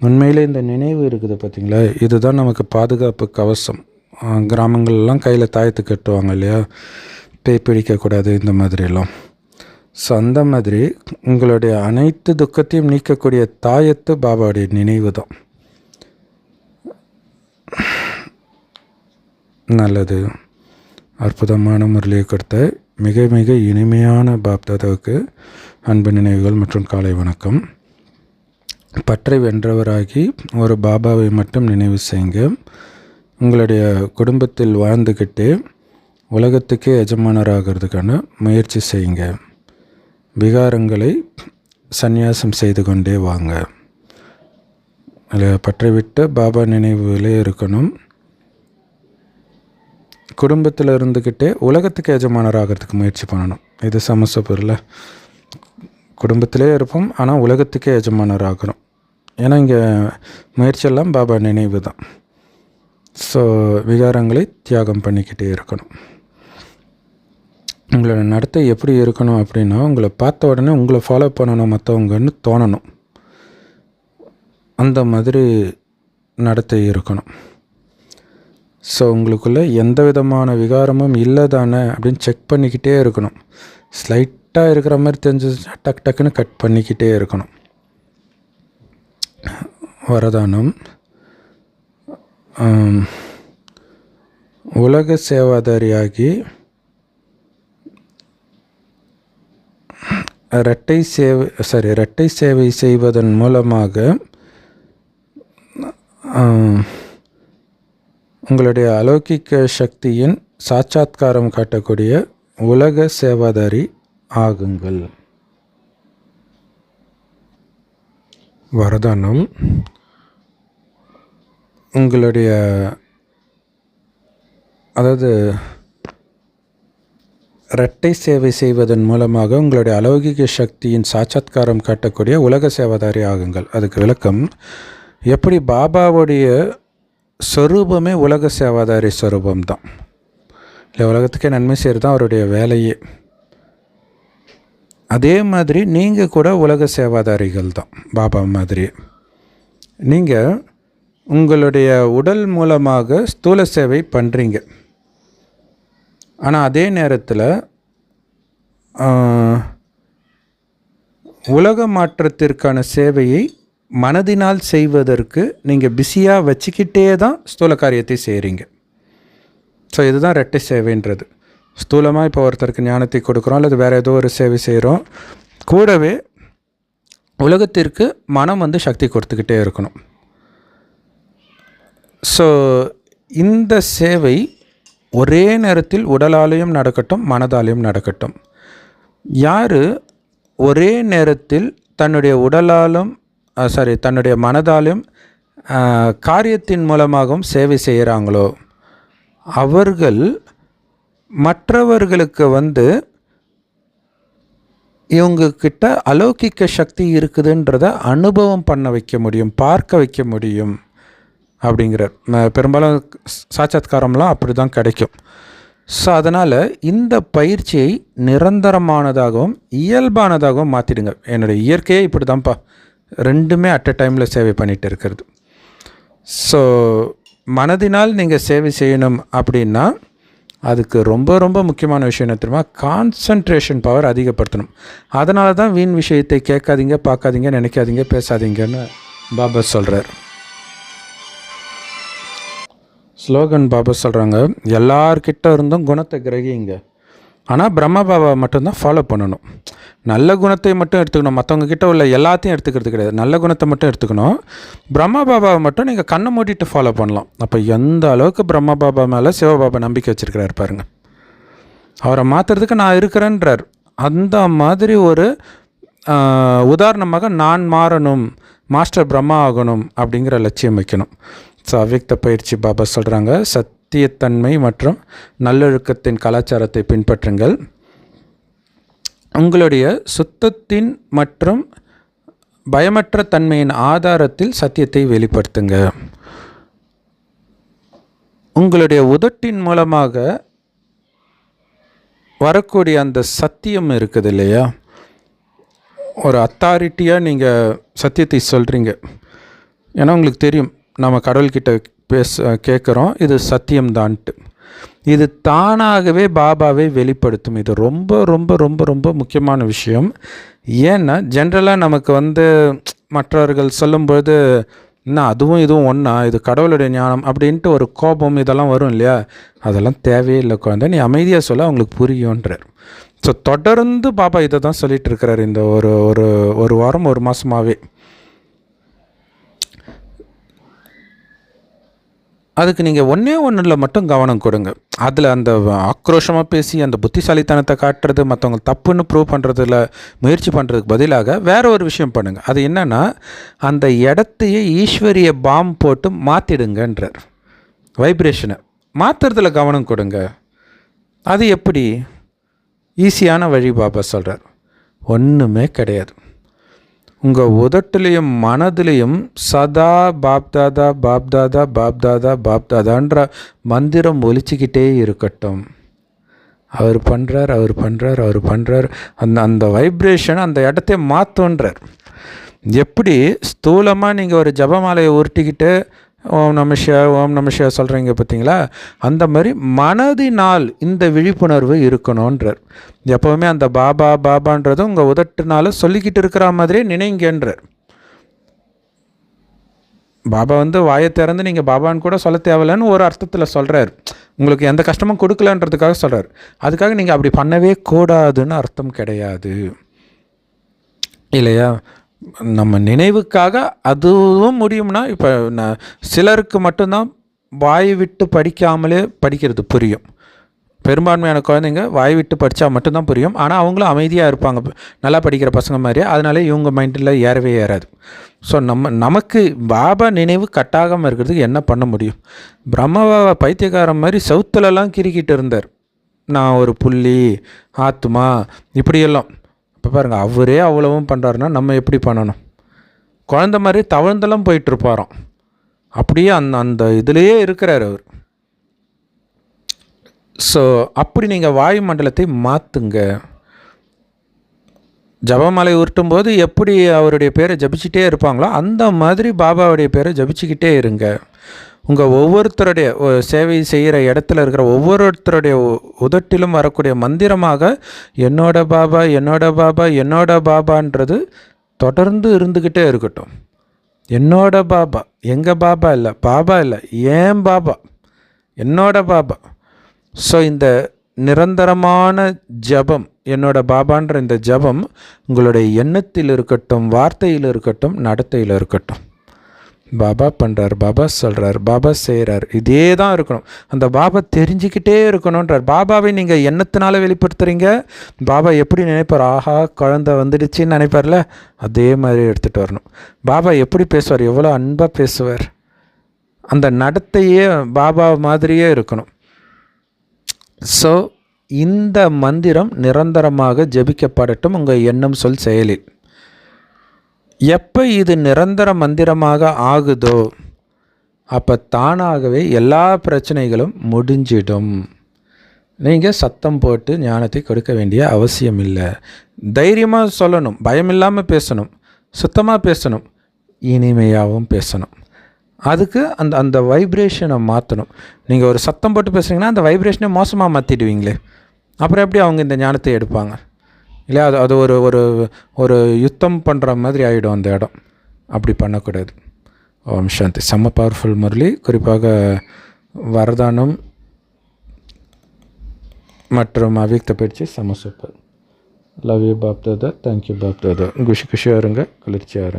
உண்மையிலே இந்த நினைவு இருக்குது பார்த்திங்களா, இதுதான் நமக்கு பாதுகாப்பு கவசம். கிராமங்கள்லாம் கையில் தாயத்து கட்டுவாங்க இல்லையா, பேய் பிடிக்கக்கூடாது இந்த மாதிரிலாம். ஸோ அந்த மாதிரி உங்களுடைய அனைத்து துக்கத்தையும் நீக்கக்கூடிய தாயத்து பாபாவுடைய நினைவு தான். நல்லது. அற்புதமான முரளியை கொடுத்த மிக மிக இனிமையான பாப்தாதாவுக்கு அன்பு நினைவுகள் மற்றும் காலை வணக்கம். பற்றை வென்றவராகி ஒரு பாபாவை மட்டும் நினைவு செய்யுங்க. உங்களுடைய குடும்பத்தில் வாழ்ந்துக்கிட்டே உலகத்துக்கே எஜமானராகிறதுக்கான முயற்சி செய்யுங்க. விகாரங்களை சந்நியாசம் செய்து கொண்டே வாங்க. அதில் பற்றை விட்டு பாபா நினைவுகளே இருக்கணும். குடும்பத்தில் இருந்துக்கிட்டே உலகத்துக்கு எஜமானராகிறதுக்கு முயற்சி பண்ணணும். இது சமஸ்த பொருள். குடும்பத்திலே இருப்போம், ஆனால் உலகத்துக்கே எஜமானராகிறோம். ஏன்னா இங்கே முயற்சியெல்லாம் பாபா நினைவு தான். ஸோ விகாரங்களை தியாகம் பண்ணிக்கிட்டே இருக்கணும். உங்களோட நடத்தை எப்படி இருக்கணும் அப்படின்னா, உங்களை பார்த்த உடனே உங்களை ஃபாலோ பண்ணணும் மற்றவங்கன்னு தோணணும். அந்த மாதிரி நடத்தை இருக்கணும். ஸோ உங்களுக்குள்ளே எந்த விதமான விகாரமும் இல்லை தானே அப்படின்னு செக் பண்ணிக்கிட்டே இருக்கணும். ஸ்லைட்டாக இருக்கிற மாதிரி தெரிஞ்சு டக் டக்குன்னு கட் பண்ணிக்கிட்டே இருக்கணும். வரதானம். உலக சேவாதாரியாகி இரட்டை சேவை செய்வதன் மூலமாக உங்களுடைய அலௌகிக்க சக்தியின் சாட்சாத்காரம் காட்டக்கூடிய உலக சேவாதாரி ஆகுங்கள். வரதானம். உங்களுடைய இரட்டை சேவை செய்வதன் மூலமாக உங்களுடைய அலௌகிக சக்தியின் சாட்சாத்காரம் காட்டக்கூடிய உலக சேவாதாரி ஆகுங்கள். அதுக்கு விளக்கம், எப்படி பாபாவுடைய ஸ்வரூபமே உலக சேவாதாரி ஸ்வரூபம்தான் இல்லை, உலகத்துக்கே நன்மை செய்கிறது தான் அவருடைய வேலையே. அதே மாதிரி நீங்கள் கூட உலக சேவாதாரிகள் தான் பாபா மாதிரி. நீங்கள் உங்களுடைய உடல் மூலமாக ஸ்தூல சேவை பண்ணுறீங்க, ஆனால் அதே நேரத்தில் உலக மாற்றத்திற்கான சேவையை மனதினால் செய்வதற்கு நீங்கள் பிஸியாக வச்சுக்கிட்டே தான் ஸ்தூல காரியத்தை செய்கிறீங்க. ஸோ இதுதான் இரட்டை சேவைன்றது. ஸ்தூலமாக இப்போ ஒருத்தருக்கு ஞானத்தை கொடுக்குறோம் அல்லது வேறு ஏதோ ஒரு சேவை செய்கிறோம், கூடவே உலகத்திற்கு மனம் சக்தி கொடுத்துக்கிட்டே இருக்கணும். ஸோ இந்த சேவை ஒரே நேரத்தில் உடலாலையும் நடக்கட்டும், மனதாலையும் நடக்கட்டும். யார் ஒரே நேரத்தில் தன்னுடைய உடலாலும் தன்னுடைய மனதாலும் காரியத்தின் மூலமாகவும் சேவை செய்கிறாங்களோ அவர்கள் மற்றவர்களுக்கு இவங்கக்கிட்ட அலௌகிக்க சக்தி இருக்குதுன்றத அனுபவம் பண்ண வைக்க முடியும், பார்க்க வைக்க முடியும் அப்படிங்கிறார். பெரும்பாலும் சாட்சாத்காரம்லாம் அப்படி தான் கிடைக்கும். ஸோ அதனால் இந்த பயிற்சியை நிரந்தரமானதாகவும் இயல்பானதாகவும் மாற்றிடுங்க. என்னுடைய இயற்கையே இப்படி தான்ப்பா, ரெண்டுமே அட் அ டைமில் சேவை பண்ணிகிட்டு இருக்கிறது. ஸோ மனதினால் நீங்கள் சேவை செய்யணும் அப்படின்னா அதுக்கு ரொம்ப ரொம்ப முக்கியமான விஷயம் என்ன தெரியுமா? கான்சன்ட்ரேஷன் பவர் அதிகப்படுத்தணும். அதனால தான் வீண் விஷயத்தை கேட்காதீங்க, பார்க்காதீங்க, நினைக்காதீங்க, பேசாதீங்கன்னு பாபா சொல்கிறார். ஸ்லோகன் பாபா சொல்கிறாங்க, எல்லார்கிட்ட இருந்தும் குணத்தை கிரகிங்க, ஆனால் பிரம்ம பாபா மட்டும்தான் ஃபாலோ பண்ணணும். நல்ல குணத்தை மட்டும் எடுத்துக்கணும், மற்றவங்க கிட்ட உள்ள எல்லாத்தையும் எடுத்துக்கிறது கிடையாது. நல்ல குணத்தை மட்டும் எடுத்துக்கணும். பிரம்ம பாபாவை மட்டும் நீங்கள் கண்ணை மூடிட்டு ஃபாலோ பண்ணலாம். அப்போ எந்த அளவுக்கு பிரம்ம பாபா மேலே சிவபாபா நம்பிக்கை வச்சுருக்கிறாரு பாருங்கள். அவரை மாற்றுறதுக்கு நான் இருக்கிறேன்றார். அந்த மாதிரி ஒரு உதாரணமாக நான் மாறணும், மாஸ்டர் பிரம்மா ஆகணும் அப்படிங்கிற லட்சியம் வைக்கணும். ஸோ அவ்யக்த பயிற்சி பாபா சொல்கிறாங்க, சத்தியத்தன்மை மற்றும் நல்லொழுக்கத்தின் கலாச்சாரத்தை பின்பற்றுங்கள். உங்களுடைய சுத்தத்தின் மற்றும் பயமற்ற தன்மையின் ஆதாரத்தில் சத்தியத்தை வெளிப்படுத்துங்க. உங்களுடைய உதட்டின் மூலமாக வரக்கூடிய அந்த சத்தியம் இருக்குது இல்லையா, ஒரு அத்தாரிட்டியாக நீங்கள் சத்தியத்தை சொல்கிறீங்க. ஏன்னா உங்களுக்கு தெரியும், நம்ம கடவுள்கிட்ட கேட்குறோம், இது சத்தியம்தான்ட்டு. இது தானாகவே பாபாவை வெளிப்படுத்தும். இது ரொம்ப ரொம்ப ரொம்ப ரொம்ப முக்கியமான விஷயம். ஏன்னா ஜென்ரலாக நமக்கு மற்றவர்கள் சொல்லும்போது என்ன அதுவும் இதுவும் ஒன்றா, இது கடவுளுடைய ஞானம் அப்படின்ட்டு ஒரு கோபம் இதெல்லாம் வரும் இல்லையா, அதெல்லாம் தேவையே இல்லை குழந்தை, நீ அமைதியாக சொல்ல அவங்களுக்கு புரியுன்றார். ஸோ தொடர்ந்து பாபா இதை தான் சொல்லிகிட்டு இருக்கிறார் இந்த ஒரு வாரம் ஒரு மாதமாகவே. அதுக்கு நீங்கள் ஒன்றில் மட்டும் கவனம் கொடுங்க. அதில் அந்த ஆக்ரோஷமாக பேசி அந்த புத்திசாலித்தனத்தை காட்டுறது, மற்றவங்க தப்புன்னு ப்ரூவ் பண்ணுறதுல முயற்சி பண்ணுறதுக்கு பதிலாக வேறு ஒரு விஷயம் பண்ணுங்கள். அது என்னென்னா, அந்த இடத்தையே ஈஸ்வரிய பாம் போட்டு மாற்றிடுங்கன்றார். வைப்ரேஷனை மாற்றுறதுல கவனம் கொடுங்க. அது எப்படி? ஈஸியான வழி பாபா சொல்கிறார். ஒன்றுமே கிடையாது. உங்கள் உதட்டுலேயும் மனதிலையும் சதா பாப்தாதா பாப்தாதா பாப்தாதா பாப்தாதான்ற மந்திரம் ஒலிச்சிக்கிட்டே இருக்கட்டும். அவர் பண்ணுறார், அவர் பண்ணுறார், அவர் பண்ணுறார். அந்த வைப்ரேஷன் அந்த இடத்தையே மாற்றன்றார். எப்படி ஸ்தூலமாக நீங்கள் ஒரு ஜபமாலையை உருட்டிக்கிட்டு ஓம் நமசிவா ஓம் நமசிவா சொல்கிறீங்க பார்த்தீங்களா, அந்த மாதிரி மனதினால் இந்த விழிப்புணர்வு இருக்கணுன்றார். எப்போவுமே அந்த பாபா பாபான்றது உங்கள் உதட்டுனால சொல்லிக்கிட்டு இருக்கிற மாதிரியே நினைங்கன்றார். பாபா வாயை திறந்து நீங்கள் பாபான்னு கூட சொல்ல தேவையில்லைன்னு ஒரு அர்த்தத்தில் சொல்கிறார். உங்களுக்கு எந்த கஷ்டமும் கொடுக்கலன்றதுக்காக சொல்கிறார். அதுக்காக நீங்கள் அப்படி பண்ணவே கூடாதுன்னு அர்த்தம் கிடையாது இல்லையா? நம்ம நினைவுக்காக அதுவும் முடியும்னா, இப்போ சிலருக்கு மட்டும்தான் வாய் விட்டு படிக்காமலே படிக்கிறது புரியும். பெரும்பான்மையான குழந்தைங்க வாய் விட்டு படித்தா மட்டும்தான் புரியும். ஆனால் அவங்களும் அமைதியாக இருப்பாங்க, நல்லா படிக்கிற பசங்க மாதிரியே. அதனால இவங்க மைண்டில் ஏறவே ஏறாது. ஸோ நமக்கு பாபா நினைவு கட்டாகாமல் இருக்கிறதுக்கு என்ன பண்ண முடியும்? பிரம்மபாபா பைத்தியக்காரன் மாதிரி சவுத்துலலாம் கிரிக்கிட்டு இருந்தார். நான் ஒரு புள்ளி ஆத்மா இப்படியெல்லாம். இப்போ பாருங்கள், அவரே அவ்வளவும் பண்ணுறாருன்னா நம்ம எப்படி பண்ணணும்? குழந்த மாதிரி தவழ்ந்தெல்லாம் போயிட்டுருப்பாராம். அப்படியே அந்த இதுலேயே இருக்கிறார் அவர். ஸோ அப்படி நீங்கள் வாயு மண்டலத்தை மாற்றுங்க. ஜபமாலை உருட்டும் போது எப்படி அவருடைய பேரை ஜபிச்சுட்டே இருப்பாங்களோ அந்த மாதிரி பாபாவுடைய பேரை ஜபிச்சுக்கிட்டே இருங்க. உங்கள் ஒவ்வொருத்தருடைய சேவை செய்கிற இடத்துல இருக்கிற ஒவ்வொருத்தருடைய உதட்டிலும் வரக்கூடிய மந்திரமாக என்னோட பாபா என்னோட பாபா என்னோட பாபான்றது தொடர்ந்து இருந்துக்கிட்டே இருக்கட்டும். என்னோட பாபா, எங்கள் பாபா இல்லை, பாபா இல்லை, ஏன் பாபா, என்னோட பாபா. ஸோ இந்த நிரந்தரமான ஜபம், என்னோட பாபான்ற இந்த ஜபம் உங்களுடைய எண்ணத்தில் இருக்கட்டும், வார்த்தையில் இருக்கட்டும், நடத்தையில் இருக்கட்டும். பாபா பண்ணுறார், பாபா சொல்கிறார், பாபா செய்கிறார், இதே தான் இருக்கணும். அந்த பாபா தெரிஞ்சுக்கிட்டே இருக்கணுன்றார். பாபாவை நீங்கள் எண்ணத்தினால வெளிப்படுத்துகிறீங்க. பாபா எப்படி நினைப்பார்? ஆஹா குழந்தை வந்துடுச்சின்னு நினைப்பார்ல, அதே மாதிரி எடுத்துகிட்டு வரணும். பாபா எப்படி பேசுவார்? எவ்வளோ அன்பாக பேசுவார். அந்த நடத்தையே பாபா மாதிரியே இருக்கணும். ஸோ இந்த மந்திரம் நிரந்தரமாக ஜபிக்கப்படட்டும் உங்கள் எண்ணம் சொல் செயலில். எப்போ இது நிரந்தர மந்திரமாக ஆகுதோ அப்போ தானாகவே எல்லா பிரச்சனைகளும் முடிஞ்சிடும். நீங்கள் சத்தம் போட்டு ஞானத்தை கொடுக்க வேண்டிய அவசியம் இல்லை. தைரியமாக சொல்லணும், பயம் இல்லாமல் பேசணும், சுத்தமாக பேசணும், இனிமையாகவும் பேசணும். அதுக்கு அந்த வைப்ரேஷனை மாற்றணும். நீங்கள் ஒரு சத்தம் போட்டு பேசுகிறீங்கன்னா அந்த வைப்ரேஷனை மோசமாக மாற்றிடுவீங்களே, அப்புறம் எப்படி அவங்க இந்த ஞானத்தை எடுப்பாங்க? இல்லையா? அது ஒரு ஒரு ஒரு யுத்தம் பண்ணுற மாதிரி ஆகிடும் அந்த இடம். அப்படி பண்ணக்கூடாது. ஓம் சாந்தி. செம்ம பவர்ஃபுல் முரளி. குறிப்பாக வரதானம் மற்றும் அவ்யக்த பயிற்சி செம்ம super. Love you Bap Dada. Thank you Bap Dada. குஷியாக இருங்க, குளிர்ச்சியாக இருங்க.